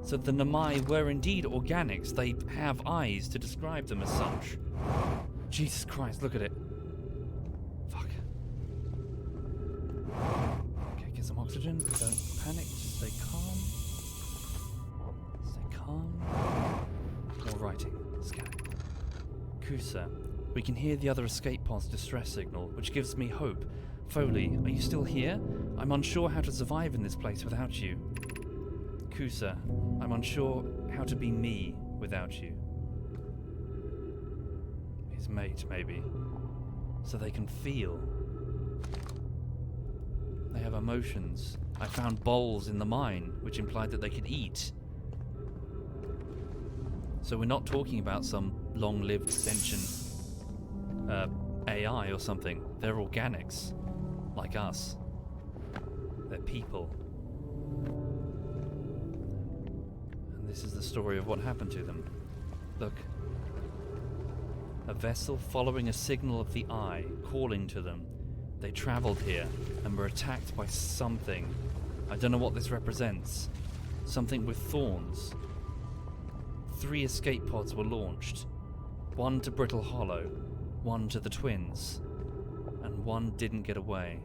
So the Namai were indeed organics. They have eyes to describe them as such. Jesus Christ, look at it. Fuck. Okay, get some oxygen. Don't panic, just stay calm. Stay calm. More writing. Scanning. Kusa. We can hear the other escape pod's distress signal, which gives me hope. Foley, are you still here? I'm unsure how to survive in this place without you. Kusa, I'm unsure how to be me without you. His mate, maybe. So they can feel. They have emotions. I found bowls in the mine, which implied that they could eat. So we're not talking about some long-lived sentient AI or something. They're organics, like us. They're people. And this is the story of what happened to them. Look. A vessel following a signal of the eye, calling to them. They travelled here and were attacked by something. I don't know what this represents. Something with thorns. 3 escape pods were launched. 1 to Brittle Hollow, 1 to the twins, and 1 didn't get away.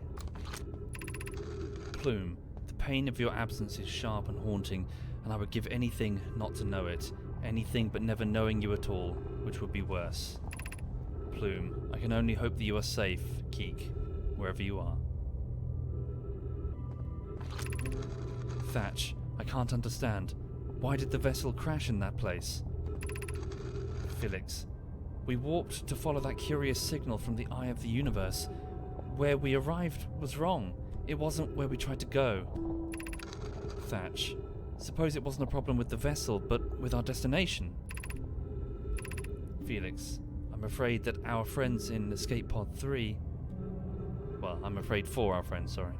Plume, the pain of your absence is sharp and haunting, and I would give anything not to know it. Anything but never knowing you at all, which would be worse. Plume, I can only hope that you are safe, Keek, wherever you are. Thatch, I can't understand. Why did the vessel crash in that place? Felix, we warped to follow that curious signal from the eye of the universe. Where we arrived was wrong. It wasn't where we tried to go. Thatch, suppose it wasn't a problem with the vessel, but with our destination. Felix, I'm afraid that our friends in Escape Pod 3... Well, I'm afraid for our friends, sorry.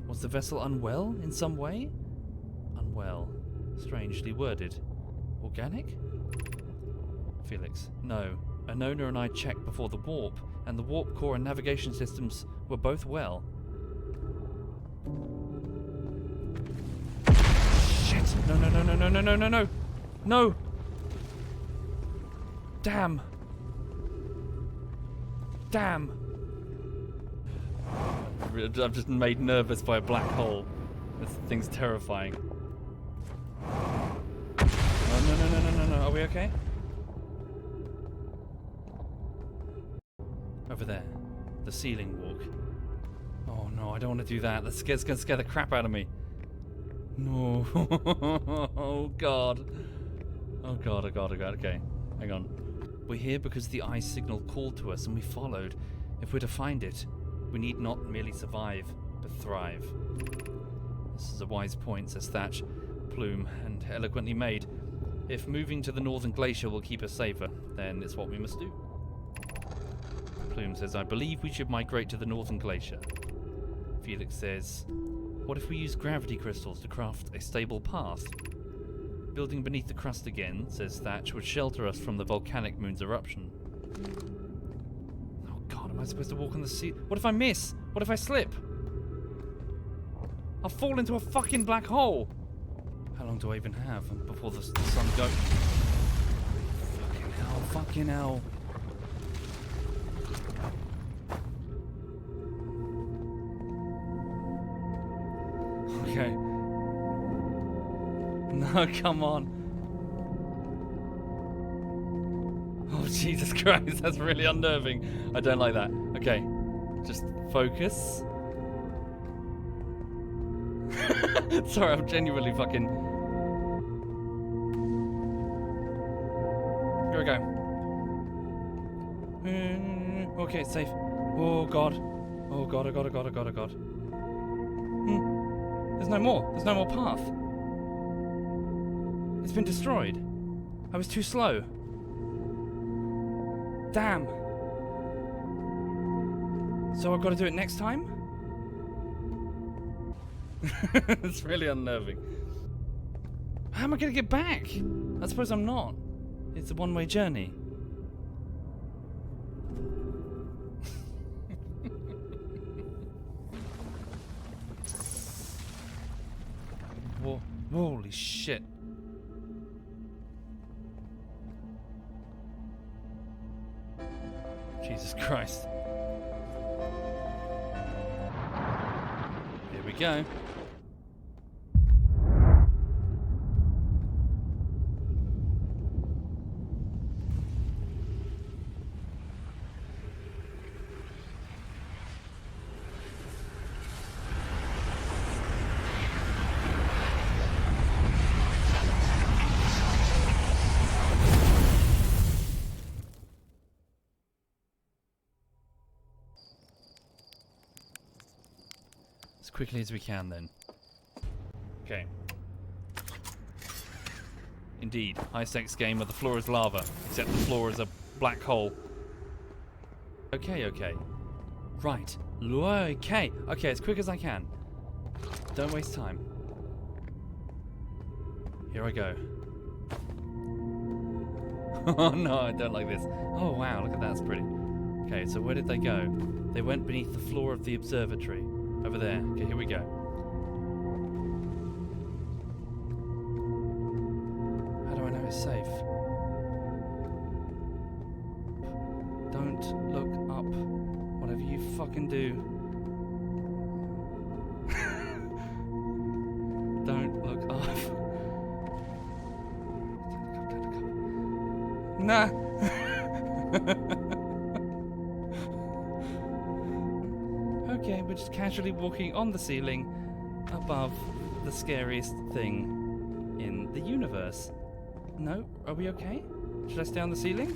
Was the vessel unwell in some way? Unwell. Strangely worded. Organic? Felix, no. Anona and I checked before the warp, and the warp core and navigation systems were both well. Shit! No, no, no, no, no, no, no, no, no! No! Damn! Damn! I'm just made nervous by a black hole. This thing's terrifying. Oh, no, no, no, no, no, no. Are we okay? Over there. The ceiling walk. Oh no, I don't want to do that. It's going to scare the crap out of me. No. Oh god. Oh god, oh god, oh god. Okay, hang on. We're here because the eye signal called to us and we followed. If we're to find it, we need not merely survive, but thrive. This is a wise point, says Thatch. Plume, and eloquently made. If moving to the northern glacier will keep us safer, then it's what we must do. Plume says, I believe we should migrate to the northern glacier. Felix says, what if we use gravity crystals to craft a stable path? Building beneath the crust again, says Thatch, would shelter us from the volcanic moon's eruption. Oh god, am I supposed to walk on the sea? What if I miss? What if I slip? I'll fall into a fucking black hole! How long do I even have before the sun goes? Fucking hell, fucking hell. Okay. No, come on. Oh, Jesus Christ, that's really unnerving. I don't like that. Okay, just focus. Sorry, I'm genuinely fucking... Here we go. Okay, it's safe. Oh god. Oh god, oh god, oh god, oh god, oh god. There's no more. There's no more path. It's been destroyed. I was too slow. Damn. So I've got to do it next time? It's really unnerving. How am I going to get back? I suppose I'm not. It's a one-way journey. Whoa. Holy shit. Jesus Christ. Here we go. quickly as we can then. Okay. Indeed, high-stakes game where the floor is lava, except the floor is a black hole. Okay, okay. Right. Okay. Okay, as quick as I can. Don't waste time. Here I go. Oh no, I don't like this. Oh wow, look at that, it's pretty. Okay, so where did they go? They went beneath the floor of the observatory. Over there. Okay, here we go. How do I know it's safe? Don't look up. Whatever you fucking do. Don't look up. Nah. Okay, we're just casually walking on the ceiling above the scariest thing in the universe. No? Are we okay? Should I stay on the ceiling?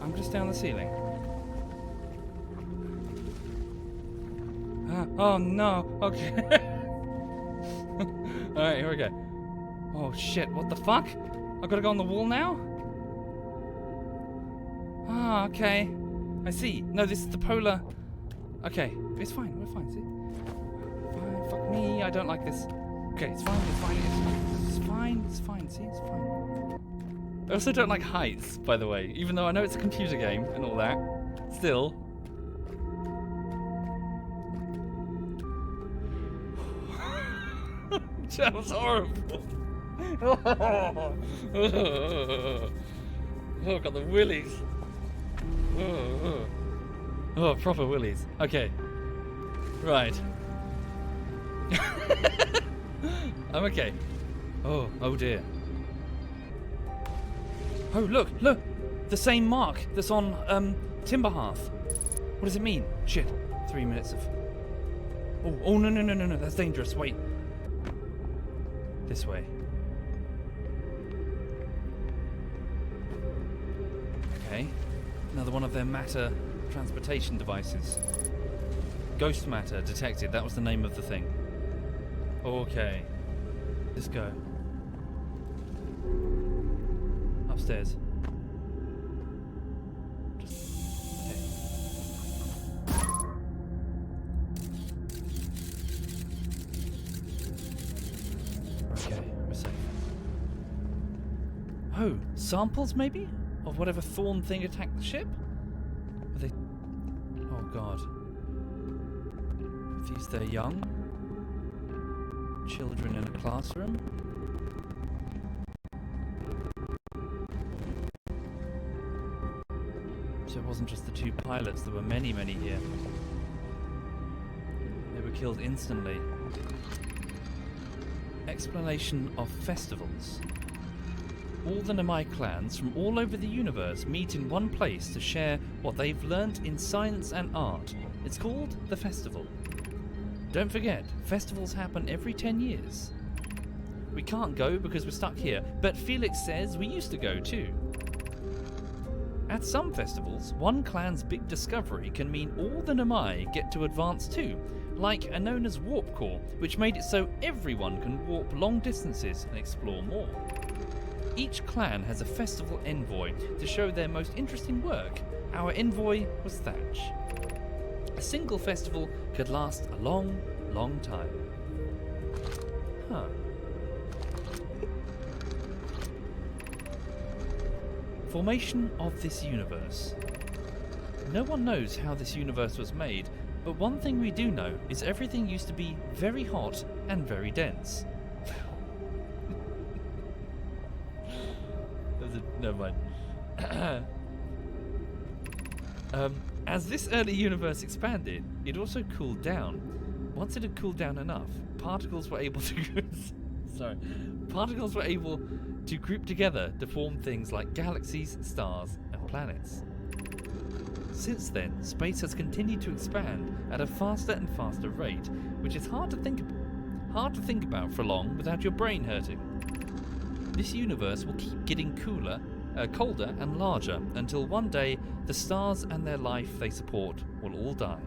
I'm just down the ceiling. Oh no! Okay. Alright, here we go. Oh shit, what the fuck? I've gotta go on the wall now? Ah, okay. I see. No, this is the polar... Okay, it's fine, we're fine, see? Fine, fuck me, I don't like this. Okay, it's fine, it's fine, it's fine, it's fine, see, it's fine. I also don't like heights, by the way, even though I know it's a computer game and all that. Still. That was horrible. Oh, got the willies. Oh, proper willies. Okay. Right. I'm okay. Oh dear. Oh, look. The same mark that's on Timberhearth. What does it mean? Shit. 3 minutes of... Oh, no. That's dangerous. Wait. This way. Okay. Another one of their matter transportation devices. Ghost matter detected. That was the name of the thing. Okay. Let's go. Upstairs. Okay, we're safe. Oh, samples maybe? Of whatever thorn thing attacked the ship? Are they... Oh god. Are these their young? Children in a classroom? So it wasn't just the two pilots, there were many here. They were killed instantly. Explanation of festivals. All the Namai clans from all over the universe meet in one place to share what they've learnt in science and art. It's called the festival. Don't forget, festivals happen every 10 years. We can't go because we're stuck here, but Felix says we used to go too. At some festivals, one clan's big discovery can mean all the Namai get to advance too, like a known as warp core, which made it so everyone can warp long distances and explore more. Each clan has a festival envoy to show their most interesting work. Our envoy was Thatch. A single festival could last a long, long time. Huh. Formation of this universe. No one knows how this universe was made, but one thing we do know is everything used to be very hot and very dense. Never mind. As this early universe expanded, it also cooled down. Once it had cooled down enough, particles were able to group together to form things like galaxies, stars, and planets. Since then, space has continued to expand at a faster and faster rate, which is hard to think about for long without your brain hurting. This universe will keep getting colder and larger until one day the stars and their life they support will all die.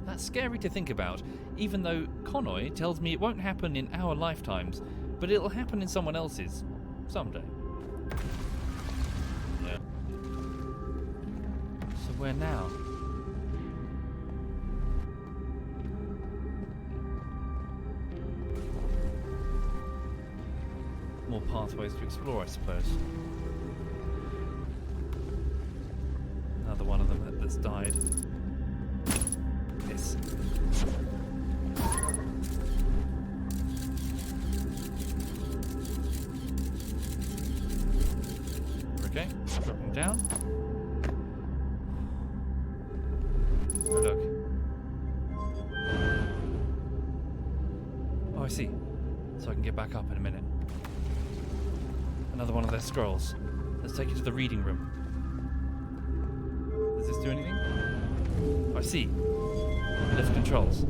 That's scary to think about, even though Connoy tells me it won't happen in our lifetimes, but it'll happen in someone else's. Someday. Yeah. So where now? More pathways to explore, I suppose. Another one of them that's died. This. Okay, dropping down. Oh, look. Oh, I see. So I can get back up in a minute. Another one of their scrolls. Let's take it to the reading room. Does this do anything? Oh, I see. Lift controls.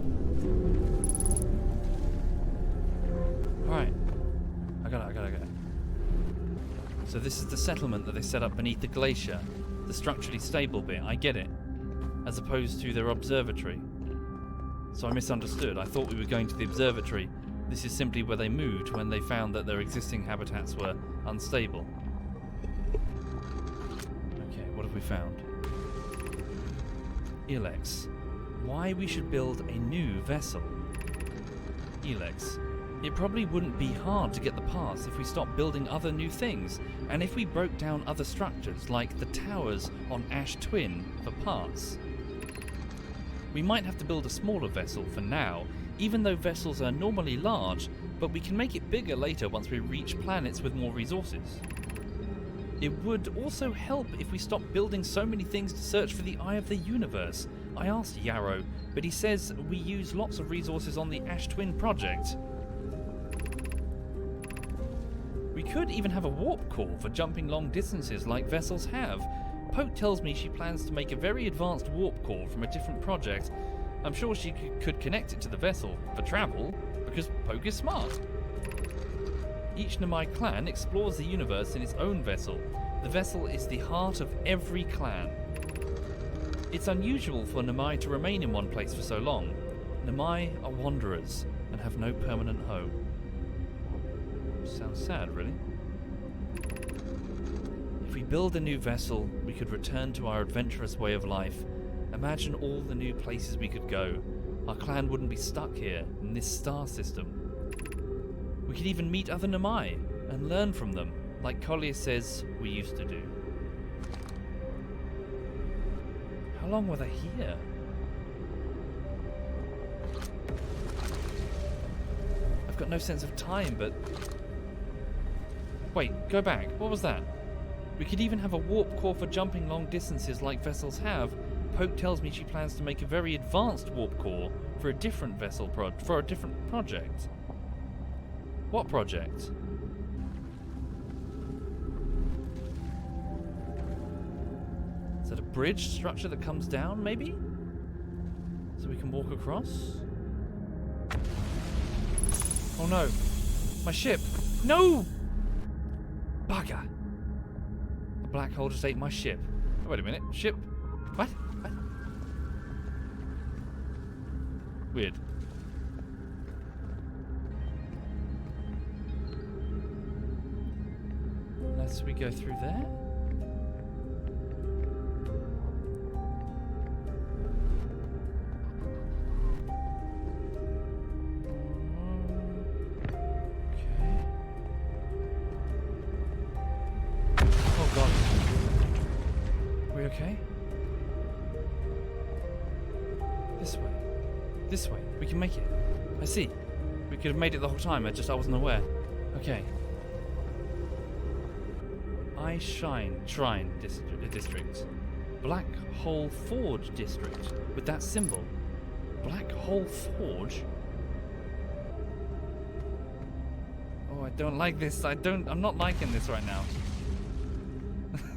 Alright. I got it. So this is the settlement that they set up beneath the glacier. The structurally stable bit. I get it. As opposed to their observatory. So I misunderstood. I thought we were going to the observatory. This is simply where they moved when they found that their existing habitats were unstable. Okay, what have we found? Elex. Why we should build a new vessel. Elex. It probably wouldn't be hard to get the parts if we stopped building other new things, and if we broke down other structures like the towers on Ash Twin for parts. We might have to build a smaller vessel for now, even though vessels are normally large, but we can make it bigger later once we reach planets with more resources. It would also help if we stopped building so many things to search for the Eye of the Universe. I asked Yarrow, but he says we use lots of resources on the Ash Twin project. We could even have a warp core for jumping long distances like vessels have. Poke tells me she plans to make a very advanced warp core from a different project. I'm sure she could connect it to the vessel for travel, because Poke is smart. Each Namai clan explores the universe in its own vessel. The vessel is the heart of every clan. It's unusual for Namai to remain in one place for so long. Namai are wanderers and have no permanent home. Sounds sad, really. If we build a new vessel, we could return to our adventurous way of life. Imagine all the new places we could go. Our clan wouldn't be stuck here, in this star system. We could even meet other Namai, and learn from them, like Collier says we used to do. How long were they here? I've got no sense of time, but... Wait, go back. What was that? We could even have a warp core for jumping long distances like vessels have. Poke tells me she plans to make a very advanced warp core for a different vessel for a different project. What project? Is that a bridge structure that comes down, maybe? So we can walk across? Oh no! My ship! No! Bugger! The black hole just ate my ship. Oh, wait a minute. Ship? What? What? Weird. Unless we go through there? Okay. Oh god. We okay? This way. This way. We can make it. I see. We could have made it the whole time. I wasn't aware. Okay. Shrine District. Black Hole Forge District. With that symbol. Black Hole Forge? Oh, I don't like this. I'm not liking this right now.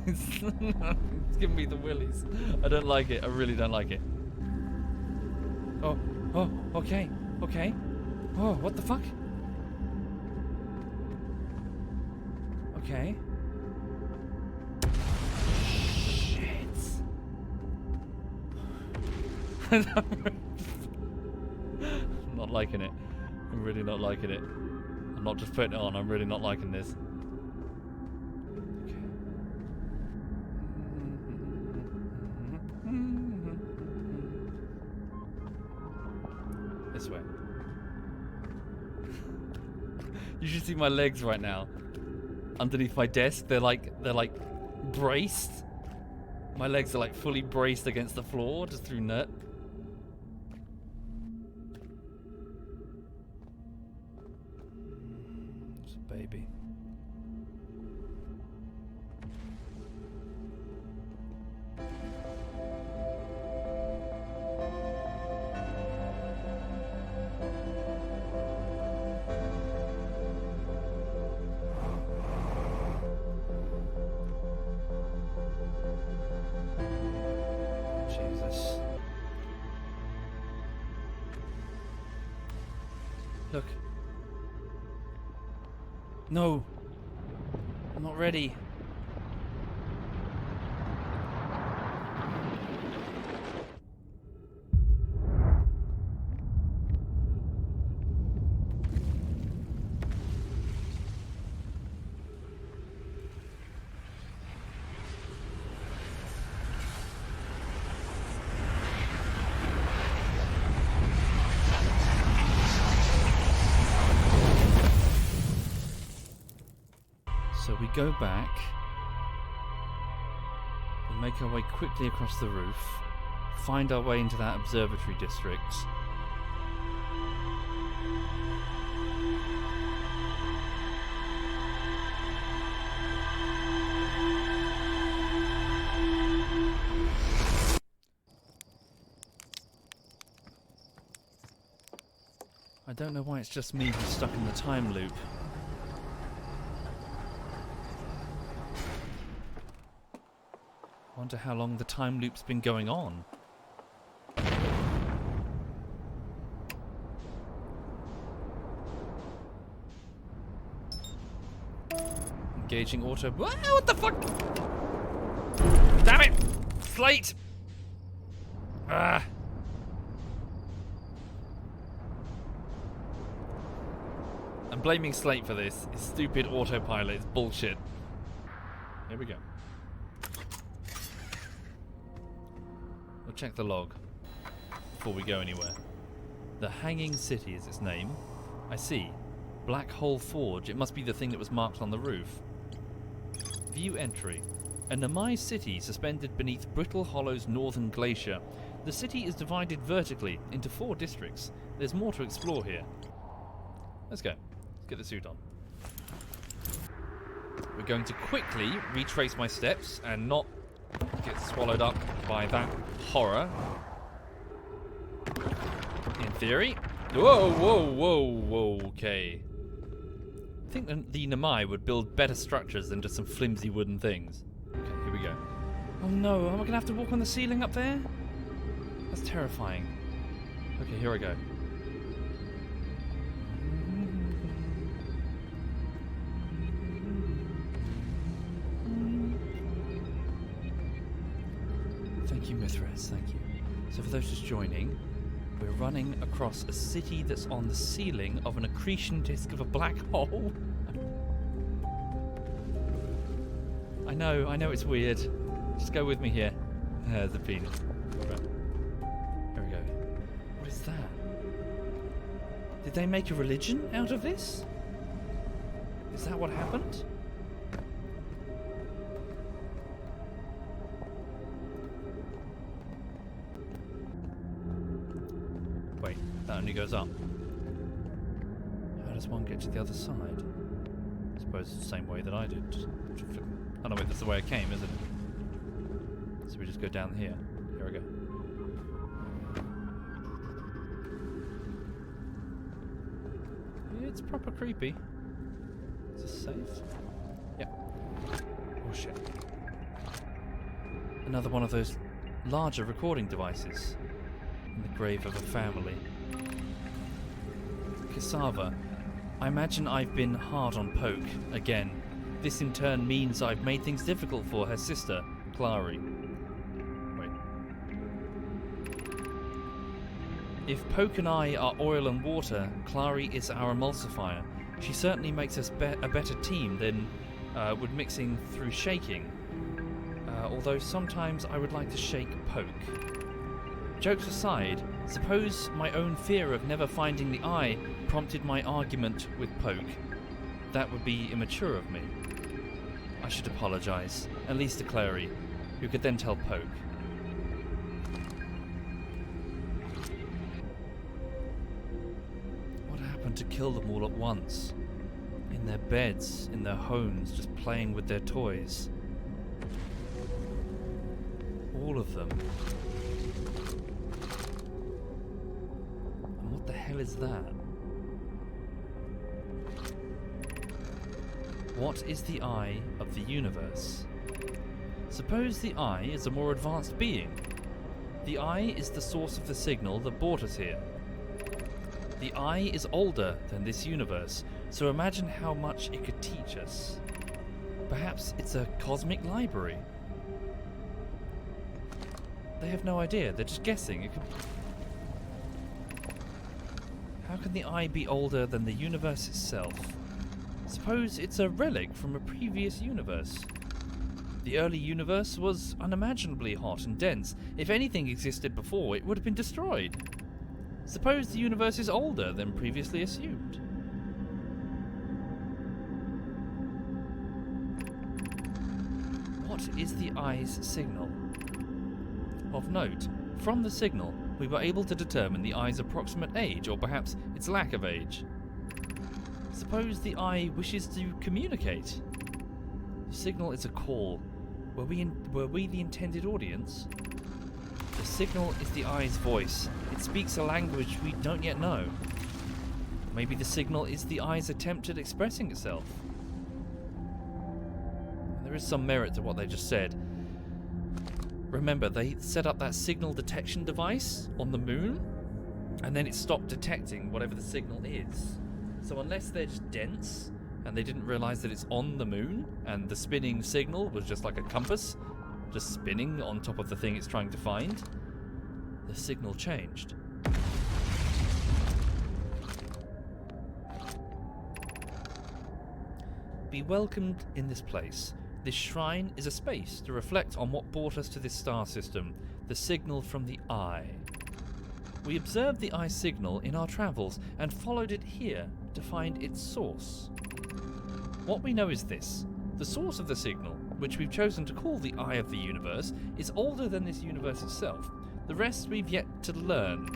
It's giving me the willies. I don't like it. I really don't like it. Oh, okay. Oh, what the fuck? Okay. Shit. not liking it. I'm really not liking it. I'm not just putting it on, I'm really not liking this. This way. You should see my legs right now. Underneath my desk, they're like braced. My legs are like fully braced against the floor just through nut. It's a baby. Jesus. Look. No. I'm not ready. So we go back, we make our way quickly across the roof, find our way into that observatory district. I don't know why it's just me who's stuck in the time loop. I wonder how long the time loop's been going on. Engaging auto. What the fuck? Damn it! Slate! Ah! I'm blaming Slate for this. It's stupid autopilot. It's bullshit. Here we go. We'll check the log before we go anywhere. The Hanging City is its name. I see. Black Hole Forge. It must be the thing that was marked on the roof. View entry. A Namai city suspended beneath Brittle Hollow's northern glacier. The city is divided vertically into 4 districts. There's more to explore here. Let's go. Let's get the suit on. We're going to quickly retrace my steps and not get swallowed up by that horror. In theory. Whoa, whoa, whoa, whoa, okay. I think the Namai would build better structures than just some flimsy wooden things. Okay, here we go. Oh no, am I gonna have to walk on the ceiling up there? That's terrifying. Okay, here I go. Thank you, Mithras, thank you. So for those just joining, we're running across a city that's on the ceiling of an accretion disk of a black hole. I know it's weird. Just go with me here. There's the penis. Right. Here we go. What is that? Did they make a religion out of this? Is that what happened? Wait, that only goes up. How does one get to the other side? I suppose it's the same way that I did. Oh no, wait, that's the way I came, isn't it? So we just go down here. Here we go. It's proper creepy. Is this safe? Yeah. Oh shit. Another one of those larger recording devices. In the grave of a family. Cassava. I imagine I've been hard on Poke again. This in turn means I've made things difficult for her sister, Clary. Wait. If Poke and I are oil and water, Clary is our emulsifier. She certainly makes us a better team than would mixing through shaking. Although sometimes I would like to shake Poke. Jokes aside, suppose my own fear of never finding the eye prompted my argument with Poke. That would be immature of me. I should apologise, at least to Clary, who could then tell Poke. What happened to kill them all at once? In their beds, in their homes, just playing with their toys. All of them. And what the hell is that? What is the eye of the universe? Suppose the eye is a more advanced being. The eye is the source of the signal that brought us here. The eye is older than this universe, so imagine how much it could teach us. Perhaps it's a cosmic library. They have no idea, they're just guessing. How can the eye be older than the universe itself? Suppose it's a relic from a previous universe. The early universe was unimaginably hot and dense. If anything existed before, it would have been destroyed. Suppose the universe is older than previously assumed. What is the eye's signal? Of note, from the signal, we were able to determine the eye's approximate age, or perhaps its lack of age. Suppose the eye wishes to communicate. The signal is a call. Were we the intended audience? The signal is the eye's voice. It speaks a language we don't yet know. Maybe the signal is the eye's attempt at expressing itself. There is some merit to what they just said. Remember, they set up that signal detection device on the moon, and then it stopped detecting whatever the signal is. So unless they're just dense, and they didn't realise that it's on the moon, and the spinning signal was just like a compass, just spinning on top of the thing it's trying to find, the signal changed. Be welcomed in this place. This shrine is a space to reflect on what brought us to this star system, the signal from the eye. We observed the eye signal in our travels and followed it here to find its source. What we know is this: the source of the signal, which we've chosen to call the eye of the universe, is older than this universe itself. The rest we've yet to learn.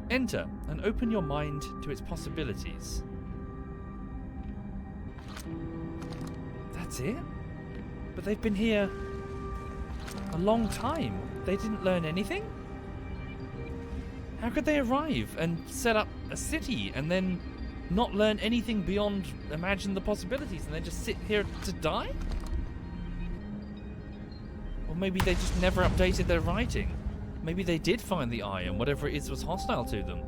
Enter and open your mind to its possibilities. That's it? But they've been here a long time. They didn't learn anything? How could they arrive and set up a city and then not learn anything beyond imagine the possibilities and then just sit here to die? Or maybe they just never updated their writing. Maybe they did find the eye and whatever it is was hostile to them.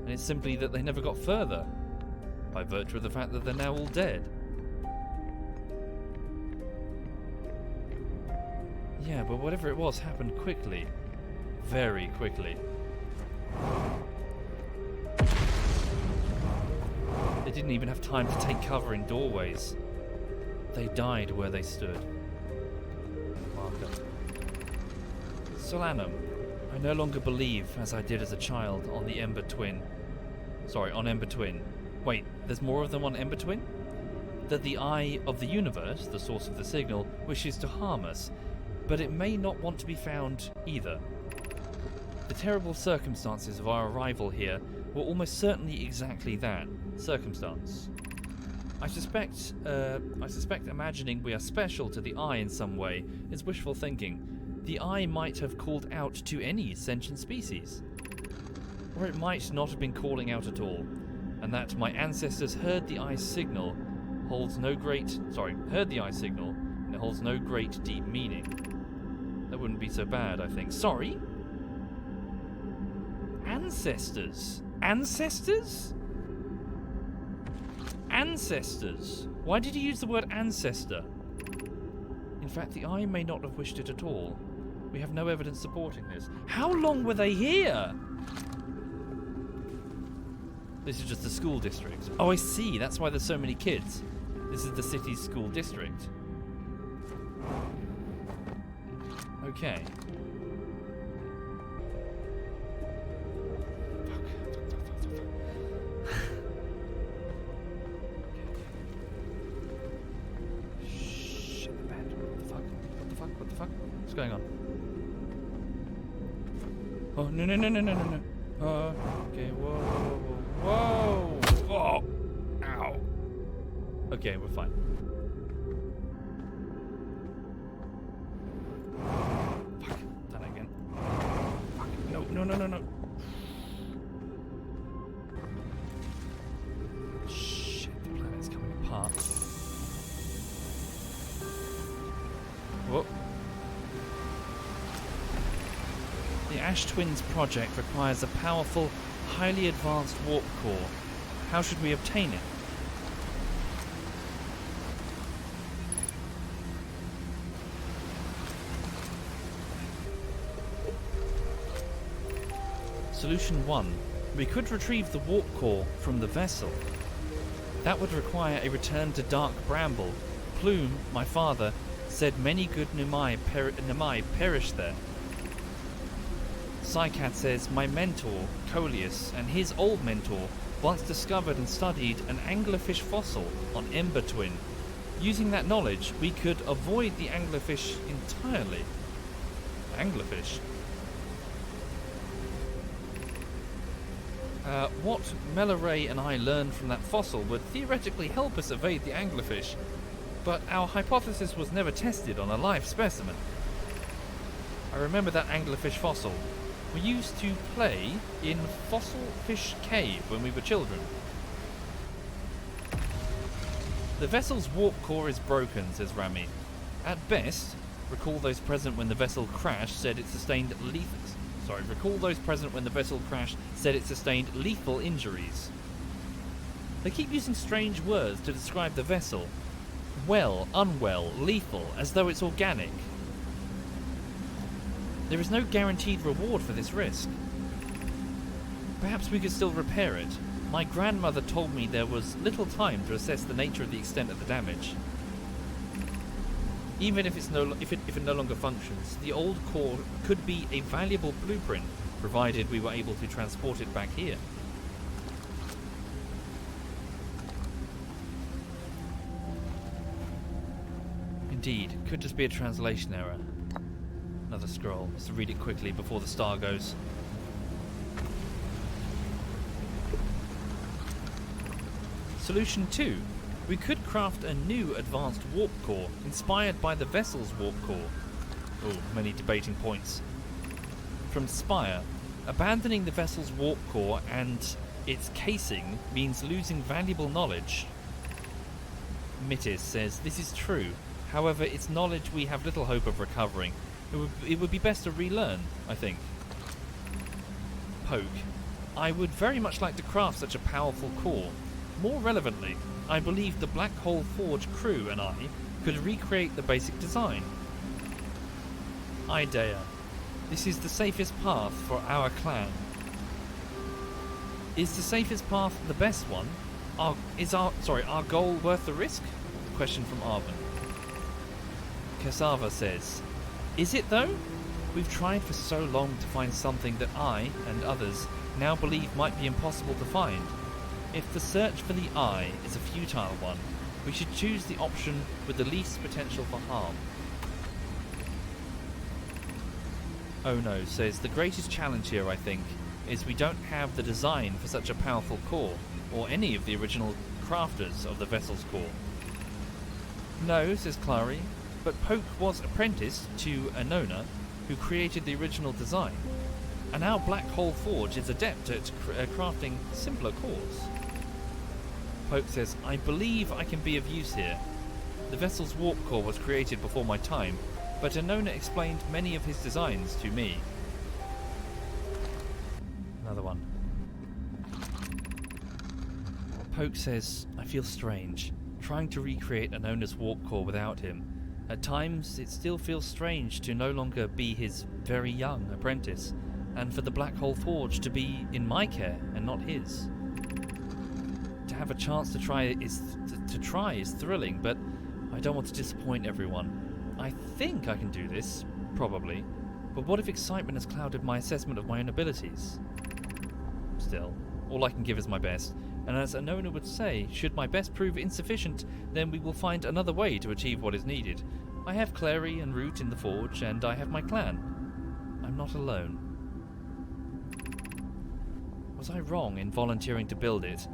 And it's simply that they never got further, by virtue of the fact that they're now all dead. Yeah, but whatever it was happened quickly. Very quickly. They didn't even have time to take cover in doorways. They died where they stood. Marker. Solanum, I no longer believe, as I did as a child, on the Ember Twin. Sorry, on Ember Twin. Wait, there's more of them on Ember Twin? That the eye of the universe, the source of the signal, wishes to harm us, but it may not want to be found either. The terrible circumstances of our arrival here were almost certainly exactly that, circumstance. I suspect imagining we are special to the eye in some way is wishful thinking. The eye might have called out to any sentient species. Or it might not have been calling out at all, and that my ancestors heard the eye's signal and it holds no great deep meaning. That wouldn't be so bad, I think. Sorry? Ancestors? Ancestors? Ancestors? Why did he use the word ancestor? In fact, the eye may not have wished it at all. We have no evidence supporting this. How long were they here? This is just the school district. Oh, I see. That's why there's so many kids. This is the city's school district. Okay. Shit, the bed. What the fuck? What's going on? Oh, no. Okay, whoa. Oh! Ow. Okay, we're fine. Fuck, done again. Fuck, no. Shit, the planet's coming apart. Whoa. The Ash Twins project requires a powerful, highly advanced warp core. How should we obtain it? Solution 1. We could retrieve the warp core from the vessel. That would require a return to Dark Bramble. Plume, my father, said many good Nemai perished there. Psycat says my mentor, Coleus, and his old mentor once discovered and studied an anglerfish fossil on Ember Twin. Using that knowledge, we could avoid the anglerfish entirely. Anglerfish? What Melaray and I learned from that fossil would theoretically help us evade the anglerfish, but our hypothesis was never tested on a live specimen. I remember that anglerfish fossil. We used to play in Fossil Fish Cave when we were children. The vessel's warp core is broken, says Rami. At best, recall those present when the vessel crashed said it sustained lethal injuries. They keep using strange words to describe the vessel. Well, unwell, lethal, as though it's organic. There is no guaranteed reward for this risk. Perhaps we could still repair it. My grandmother told me there was little time to assess the nature of the extent of the damage. Even if it no longer functions, the old core could be a valuable blueprint, provided we were able to transport it back here. Indeed, could just be a translation error. Another scroll. Let's read it quickly before the star goes. Solution 2. We could craft a new advanced warp core, inspired by the vessel's warp core. Oh, many debating points. From Spire. Abandoning the vessel's warp core and its casing means losing valuable knowledge. Mitis says, this is true. However, it's knowledge we have little hope of recovering. It would be best to relearn, I think. Poke. I would very much like to craft such a powerful core. More relevantly, I believe the Black Hole Forge crew and I could recreate the basic design. Idea. This is the safest path for our clan. Is the safest path the best one? Our goal worth the risk? Question from Arvin. Cassava says, is it though? We've tried for so long to find something that I, and others, now believe might be impossible to find. If the search for the eye is a futile one, we should choose the option with the least potential for harm. Oh no says, the greatest challenge here, I think, is we don't have the design for such a powerful core, or any of the original crafters of the vessel's core. No, says Clary, but Poke was apprenticed to Anona, who created the original design, and our Black Hole Forge is adept at crafting simpler cores. Poke says, I believe I can be of use here. The vessel's warp core was created before my time, but Anona explained many of his designs to me. Another one. Poke says, I feel strange, trying to recreate Anona's warp core without him. At times, it still feels strange to no longer be his very young apprentice, and for the Black Hole Forge to be in my care and not his. To have a chance to try is thrilling, but I don't want to disappoint everyone. I think I can do this, probably, but what if excitement has clouded my assessment of my own abilities? Still, all I can give is my best, and as Anona would say, should my best prove insufficient, then we will find another way to achieve what is needed. I have Clary and Root in the forge, and I have my clan. I'm not alone. Was I wrong in volunteering to build it?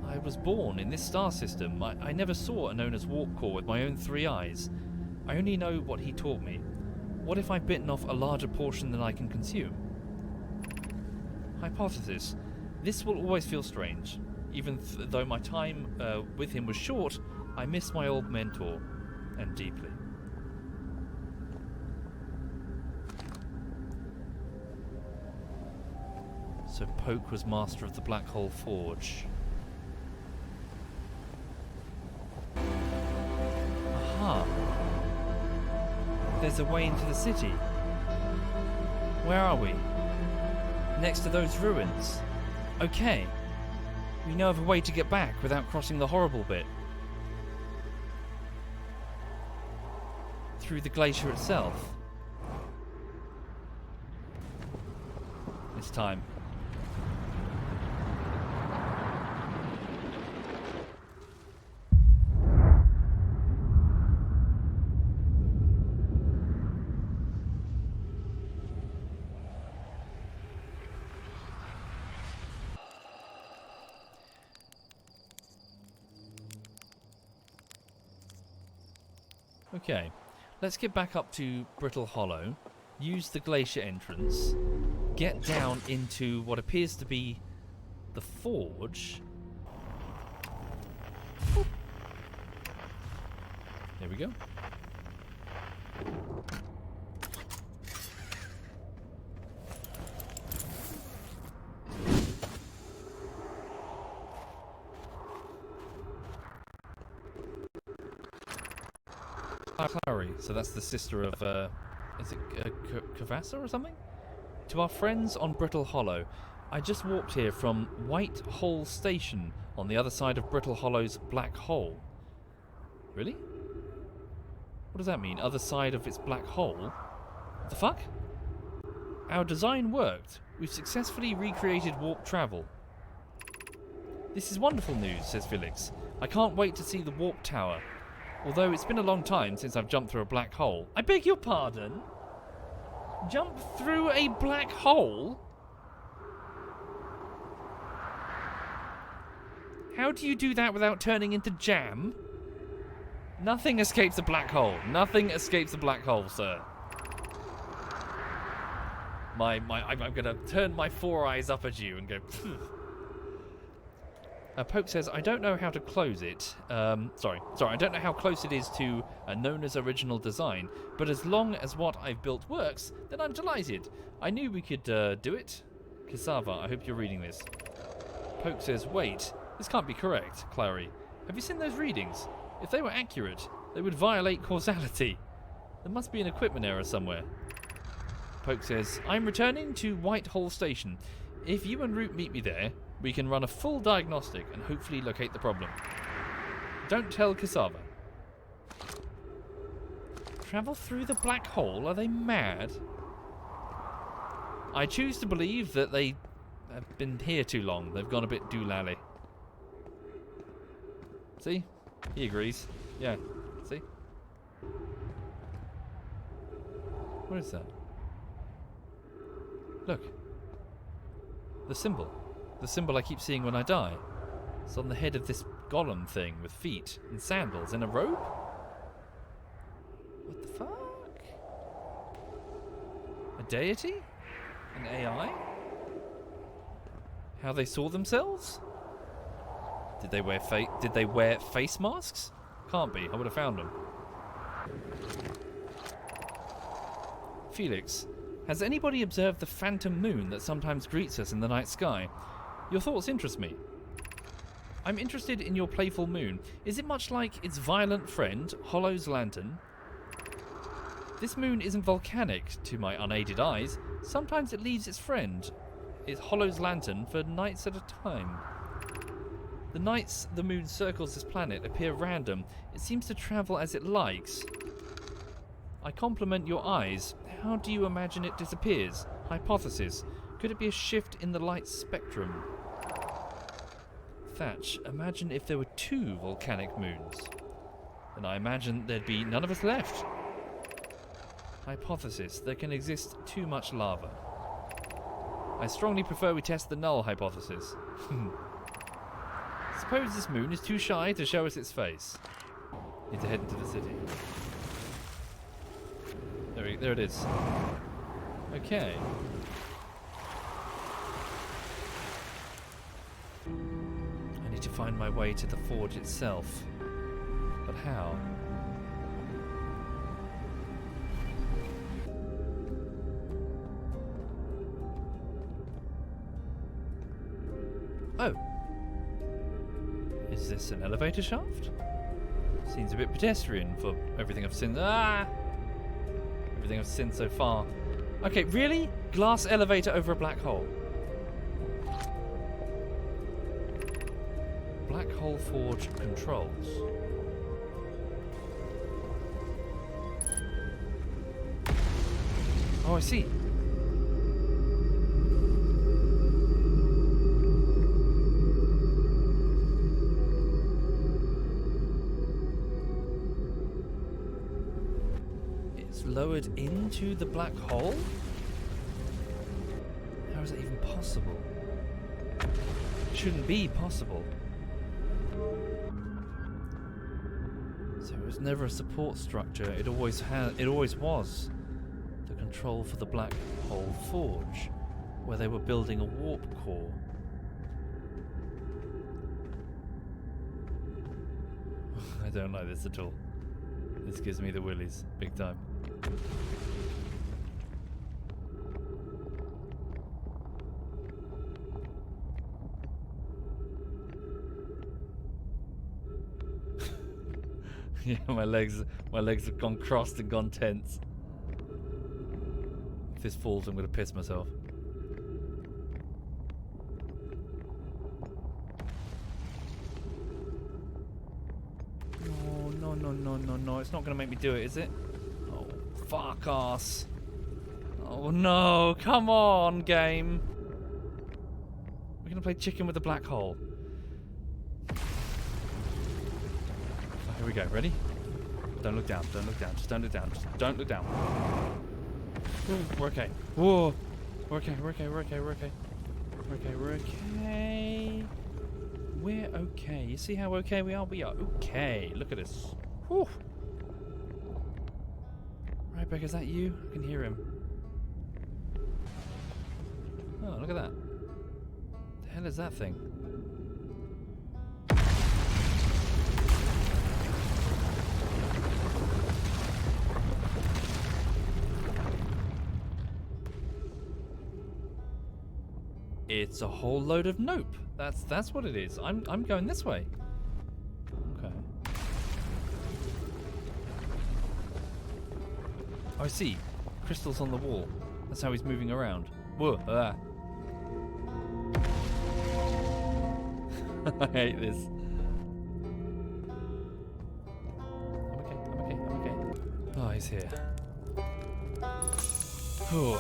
I was born in this star system. I never saw Anona's warp core with my own 3 eyes. I only know what he taught me. What if I've bitten off a larger portion than I can consume? Hypothesis. This will always feel strange. Even though my time with him was short, I miss my old mentor, and deeply. So Poke was master of the Black Hole Forge. Aha! There's a way into the city. Where are we? Next to those ruins. Okay. We know of a way to get back without crossing the horrible bit. Through the glacier itself. It's time. Okay, let's get back up to Brittle Hollow, use the glacier entrance, get down into what appears to be the forge. There we go. Clary, so that's the sister of, is it Kavassa or something? To our friends on Brittle Hollow, I just walked here from White Hole Station on the other side of Brittle Hollow's Black Hole. Really? What does that mean? Other side of its black hole? What the fuck? Our design worked. We've successfully recreated warp travel. This is wonderful news, says Felix. I can't wait to see the warp tower. Although it's been a long time since I've jumped through a black hole. I beg your pardon? Jump through a black hole? How do you do that without turning into jam? Nothing escapes a black hole. Nothing escapes a black hole, sir. I'm gonna turn my 4 eyes up at you and go. Poke says, I don't know how to close it. Sorry, I don't know how close it is to Nona's original design, but as long as what I've built works, then I'm delighted. I knew we could do it. Cassava, I hope you're reading this. Poke says, wait, this can't be correct, Clary. Have you seen those readings? If they were accurate, they would violate causality. There must be an equipment error somewhere. Poke says, I'm returning to White Hole Station. If you and Root meet me there, we can run a full diagnostic and hopefully locate the problem. Don't tell Cassava. Travel through the black hole? Are they mad? I choose to believe that they have been here too long. They've gone a bit doolally. See? He agrees. Yeah. See? What is that? Look. The symbol. The symbol I keep seeing when I die. It's on the head of this golem thing with feet and sandals and a robe? What the fuck? A deity? An AI? How they saw themselves? Did they wear face masks? Can't be. I would have found them. Felix, has anybody observed the phantom moon that sometimes greets us in the night sky? Your thoughts interest me. I'm interested in your playful moon. Is it much like its violent friend, Hollow's lantern? This moon isn't volcanic to my unaided eyes. Sometimes it leaves its friend, its Hollow's lantern, for nights at a time. The nights the moon circles this planet appear random. It seems to travel as it likes. I compliment your eyes. How do you imagine it disappears? Hypothesis. Could it be a shift in the light spectrum? Thatch, imagine if there were 2 volcanic moons. Then I imagine there'd be none of us left. Hypothesis. There can exist too much lava. I strongly prefer we test the null hypothesis. Suppose this moon is too shy to show us its face. Need to head into the city. There it is. Okay. I need to find my way to the forge itself. But how? Oh. Is this an elevator shaft? Seems a bit pedestrian for everything I've seen. Everything I've seen so far. Okay, really? Glass elevator over a black hole. Black hole forge controls. Oh, I see. Lowered into the black hole? How is that even possible? It shouldn't be possible. So it was never a support structure. It always was the control for the black hole forge, where they were building a warp core. I don't like this at all. This gives me the willies, big time. Yeah, my legs have gone crossed and gone tense. If this falls, I'm gonna piss myself. No, it's not gonna make me do it, is it? Oh, fuck ass. Oh no, come on, game. We're gonna play chicken with the black hole. Oh, here we go, ready? Don't look down, just don't look down, just don't look down. Ooh, we're okay. Whoa. We're okay. We're okay. You see how okay we are? We are okay. Look at us. Whew. Right, Beck, is that you? I can hear him. Oh, look at that. The hell is that thing? It's a whole load of nope. That's what it is. I'm going this way. Okay. Oh, I see. Crystals on the wall. That's how he's moving around. Whoa. I hate this. I'm okay. Oh, he's here. Whew.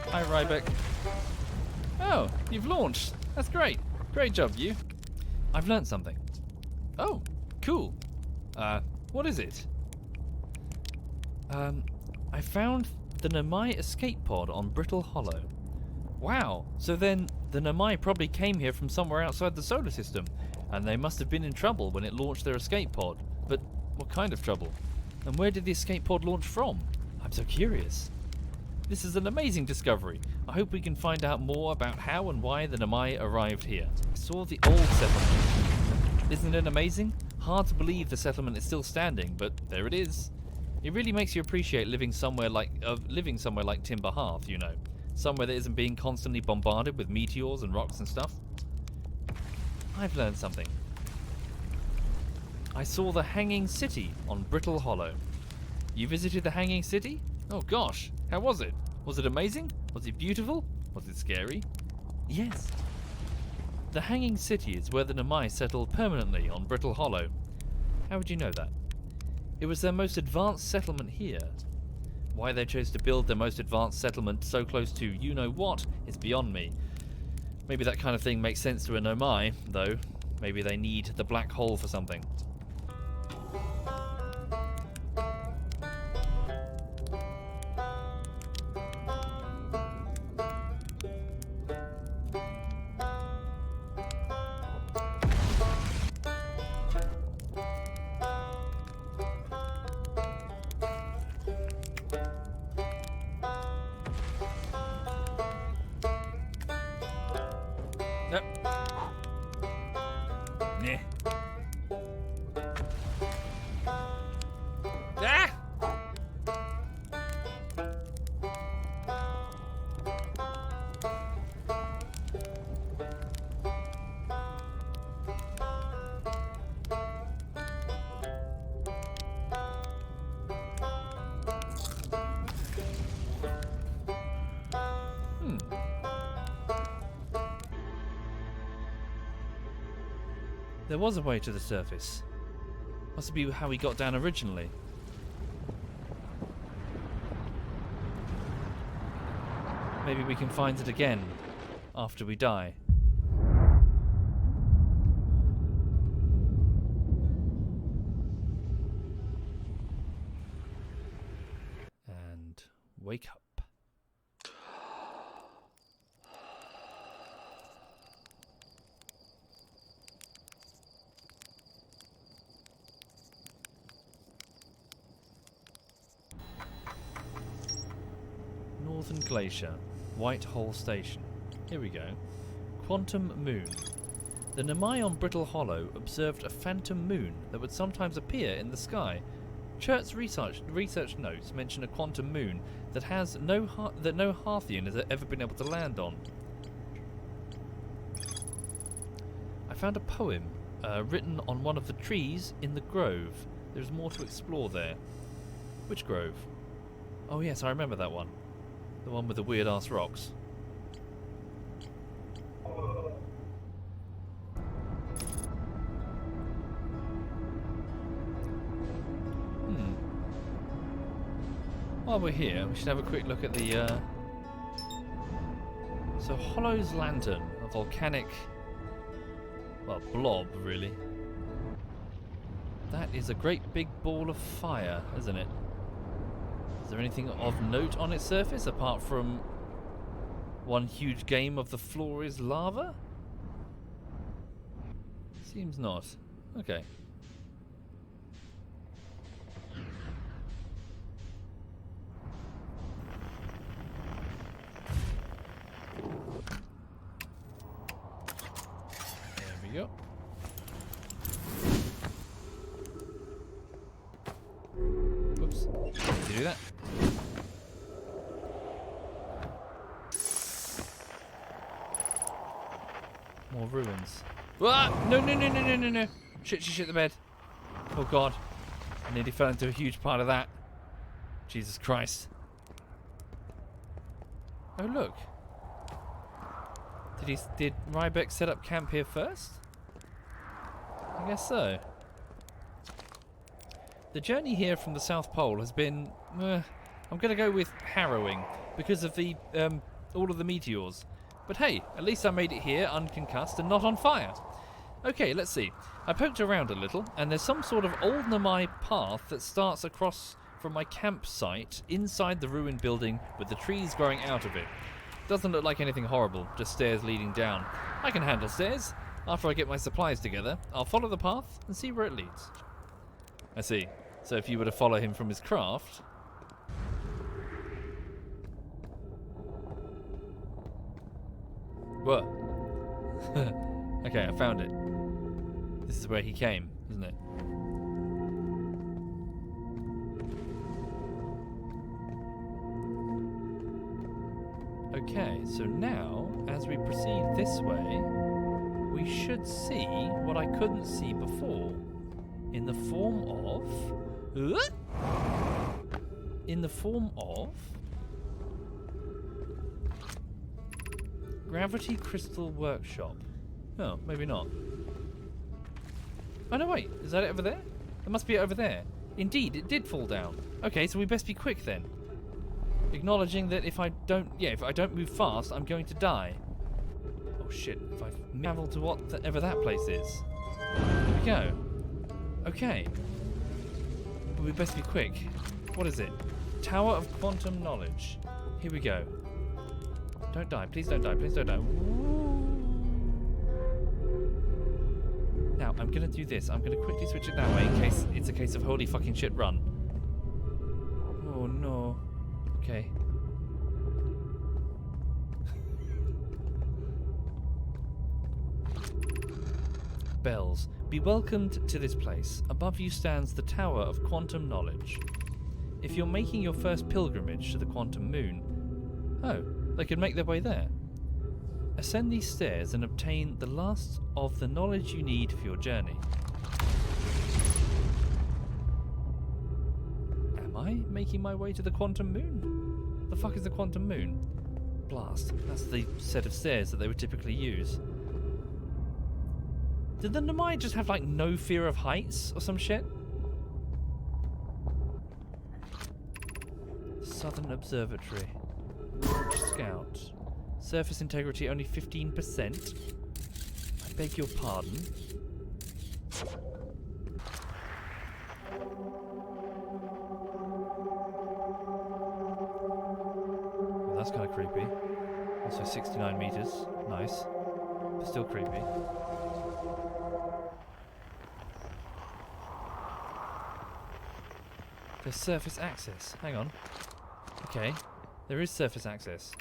Hi, Rybeck. Oh, you've launched. That's great. Great job, you. I've learnt something. Oh, cool. What is it? I found the Namai escape pod on Brittle Hollow. Wow, so then the Namai probably came here from somewhere outside the solar system, and they must have been in trouble when it launched their escape pod. But what kind of trouble? And where did the escape pod launch from? I'm so curious. This is an amazing discovery. I hope we can find out more about how and why the Namai arrived here. I saw the old settlement. Isn't it amazing? Hard to believe the settlement is still standing, but there it is. It really makes you appreciate living somewhere like Timber Hearth, you know. Somewhere that isn't being constantly bombarded with meteors and rocks and stuff. I've learned something. I saw the Hanging City on Brittle Hollow. You visited the Hanging City? Oh gosh, how was it? Was it amazing? Was it beautiful? Was it scary? Yes. The Hanging City is where the Nomai settled permanently on Brittle Hollow. How would you know that? It was their most advanced settlement here. Why they chose to build their most advanced settlement so close to you-know-what is beyond me. Maybe that kind of thing makes sense to a Nomai, though. Maybe they need the black hole for something. Nope. Nah. Ah! There was a way to the surface. Must be how we got down originally. Maybe we can find it again after we die. And wake up. Northern Glacier, White Hole Station. Here we go. Quantum Moon. The Nomai on Brittle Hollow observed a phantom moon that would sometimes appear in the sky. Chert's research notes mention a quantum moon that no Harthian has ever been able to land on. I found a poem written on one of the trees in the grove. There's more to explore there. Which grove? Oh yes, I remember that one. The one with the weird-ass rocks. While we're here, we should have a quick look at the... So, Hollow's Lantern, a volcanic... well, blob, really. That is a great big ball of fire, isn't it? Is there anything of note on its surface apart from one huge game of the floor is lava? Seems not. Okay. There we go. Oops. Did you do that? More ruins. Ah! No, no, no, no, no, no, no. Shit the bed. Oh god. I nearly fell into a huge part of that. Jesus Christ. Oh look. Did Rybeck set up camp here first? I guess so. The journey here from the South Pole has been, I'm going to go with harrowing because of the all of the meteors. But hey, at least I made it here unconcussed and not on fire. Okay, let's see. I poked around a little, and there's some sort of old Nomai path that starts across from my campsite inside the ruined building with the trees growing out of it. Doesn't look like anything horrible, just stairs leading down. I can handle stairs. After I get my supplies together, I'll follow the path and see where it leads. I see. So if you were to follow him from his craft... What? Okay, I found it. This is where he came, isn't it? Okay, so now, as we proceed this way, we should see what I couldn't see before. In the form of... in the form of Gravity Crystal Workshop. Oh, maybe not. Oh no, wait, is that it over there? There must be it over there. Indeed, it did fall down. Okay, so we best be quick then. Acknowledging that if I don't move fast, I'm going to die. Oh shit, if I travel to whatever that place is. There we go. Okay. But we best be quick. What is it? Tower of Quantum Knowledge. Here we go. Don't die, please don't die, please don't die. Now, I'm gonna do this. I'm gonna quickly switch it that way in case it's a case of holy fucking shit run. Oh no. Okay. Bells, be welcomed to this place. Above you stands the Tower of Quantum Knowledge. If you're making your first pilgrimage to the Quantum Moon... Oh, they could make their way there. Ascend these stairs and obtain the last of the knowledge you need for your journey. Am I making my way to the Quantum Moon? The fuck is the Quantum Moon? Blast. That's the set of stairs that they would typically use. Did the Nomai just have, like, no fear of heights or some shit? Southern Observatory. Launch Scout. Surface integrity only 15%. I beg your pardon. Well, that's kind of creepy. Also 69 meters. Nice. But still creepy. There's surface access. Hang on. Okay. There is surface access.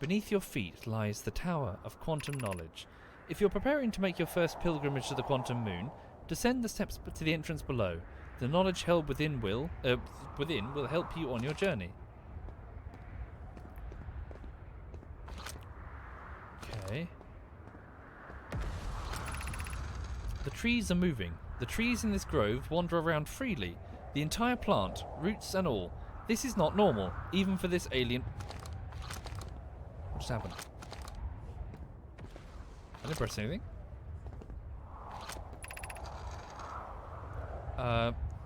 Beneath your feet lies the Tower of Quantum Knowledge. If you're preparing to make your first pilgrimage to the Quantum Moon, descend the steps to the entrance below. The knowledge held within will help you on your journey. Okay. The trees are moving. The trees in this grove wander around freely. The entire plant, roots and all. This is not normal, even for this alien... What just happened? I didn't press anything.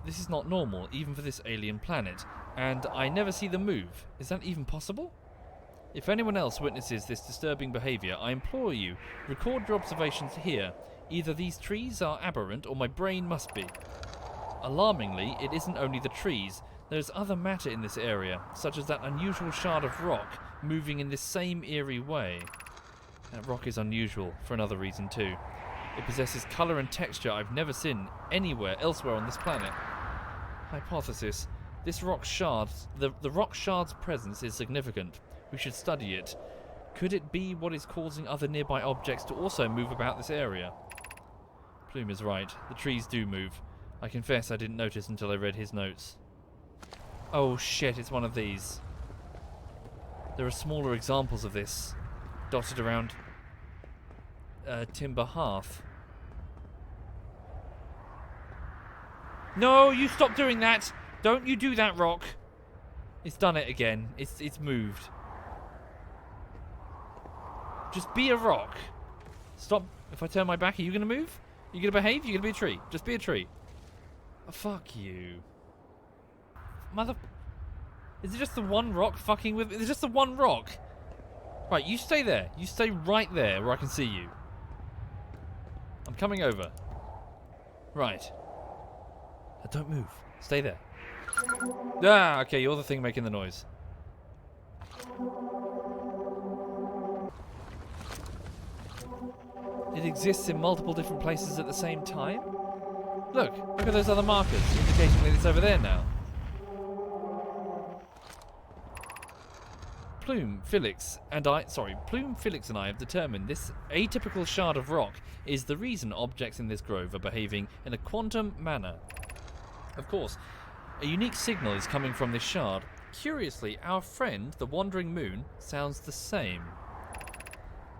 This is not normal, even for this alien planet. And I never see them move. Is that even possible? If anyone else witnesses this disturbing behaviour, I implore you, record your observations here. Either these trees are aberrant, or my brain must be. Alarmingly, it isn't only the trees. There's other matter in this area, such as that unusual shard of rock moving in this same eerie way. That rock is unusual, for another reason too. It possesses colour and texture I've never seen anywhere elsewhere on this planet. Hypothesis. This rock shard, the rock shard's presence is significant. We should study it. Could it be what is causing other nearby objects to also move about this area? Plume is right. The trees do move. I confess I didn't notice until I read his notes. Oh shit, it's one of these. There are smaller examples of this, dotted around Timber Hearth. No, you stop doing that! Don't you do that, rock! It's done it again. It's moved. Just be a rock. Stop. If I turn my back, are you going to move? Are you going to behave? You're going to be a tree. Just be a tree. Oh, fuck you. Mother... Is it just the one rock fucking with... It's just the one rock. Right, you stay there. You stay right there where I can see you. I'm coming over. Right. Don't move. Stay there. Ah, okay, you're the thing making the noise. It exists in multiple different places at the same time? Look at those other markers, indicating that it's over there now. Plume, Felix, and I have determined this atypical shard of rock is the reason objects in this grove are behaving in a quantum manner. Of course, a unique signal is coming from this shard. Curiously, our friend, the Wandering Moon, sounds the same.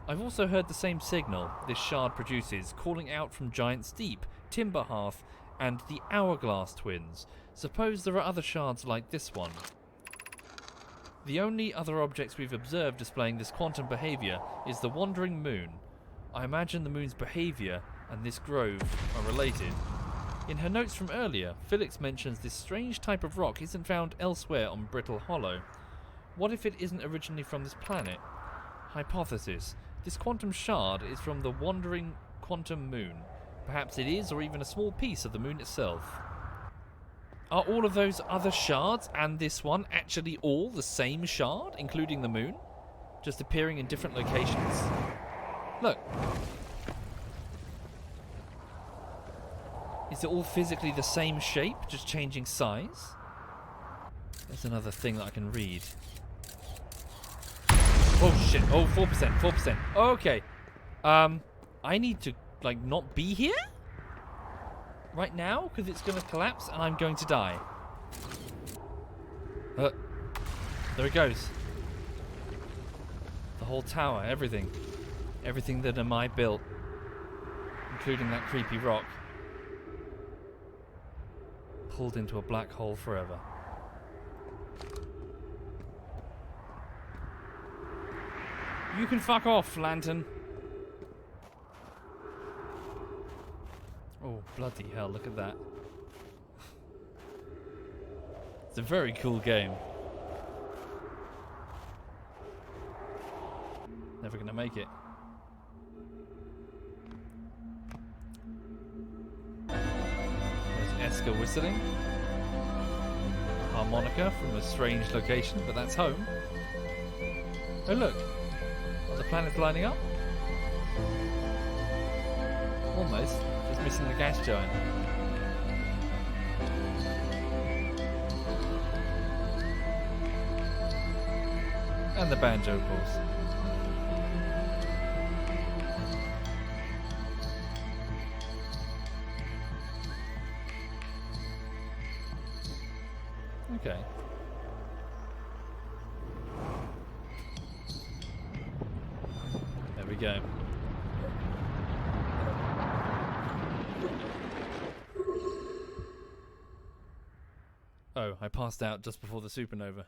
I've also heard the same signal this shard produces, calling out from Giant Steep, Timber Hearth, and the Hourglass Twins. Suppose there are other shards like this one. The only other objects we've observed displaying this quantum behaviour is the wandering moon. I imagine the moon's behaviour and this grove are related. In her notes from earlier, Felix mentions this strange type of rock isn't found elsewhere on Brittle Hollow. What if it isn't originally from this planet? Hypothesis. This quantum shard is from the wandering quantum moon. Perhaps it is, or even a small piece of the moon itself. Are all of those other shards and this one actually all the same shard, including the moon? Just appearing in different locations? Look. Is it all physically the same shape, just changing size? There's another thing that I can read. Oh shit, oh 4%, 4%. Okay. I need to, like, not be here? Right now? Because it's going to collapse and I'm going to die. There it goes. The whole tower, everything. Everything that Amai built. Including that creepy rock. Pulled into a black hole forever. You can fuck off, Lantern. Oh, bloody hell, look at that. It's a very cool game. Never gonna make it. There's Esker whistling. Harmonica from a strange location, but that's home. Oh look, are the planets lining up? Almost. Just missing the gas giant. And the banjo, of course. Okay. There we go. Oh, I passed out just before the supernova.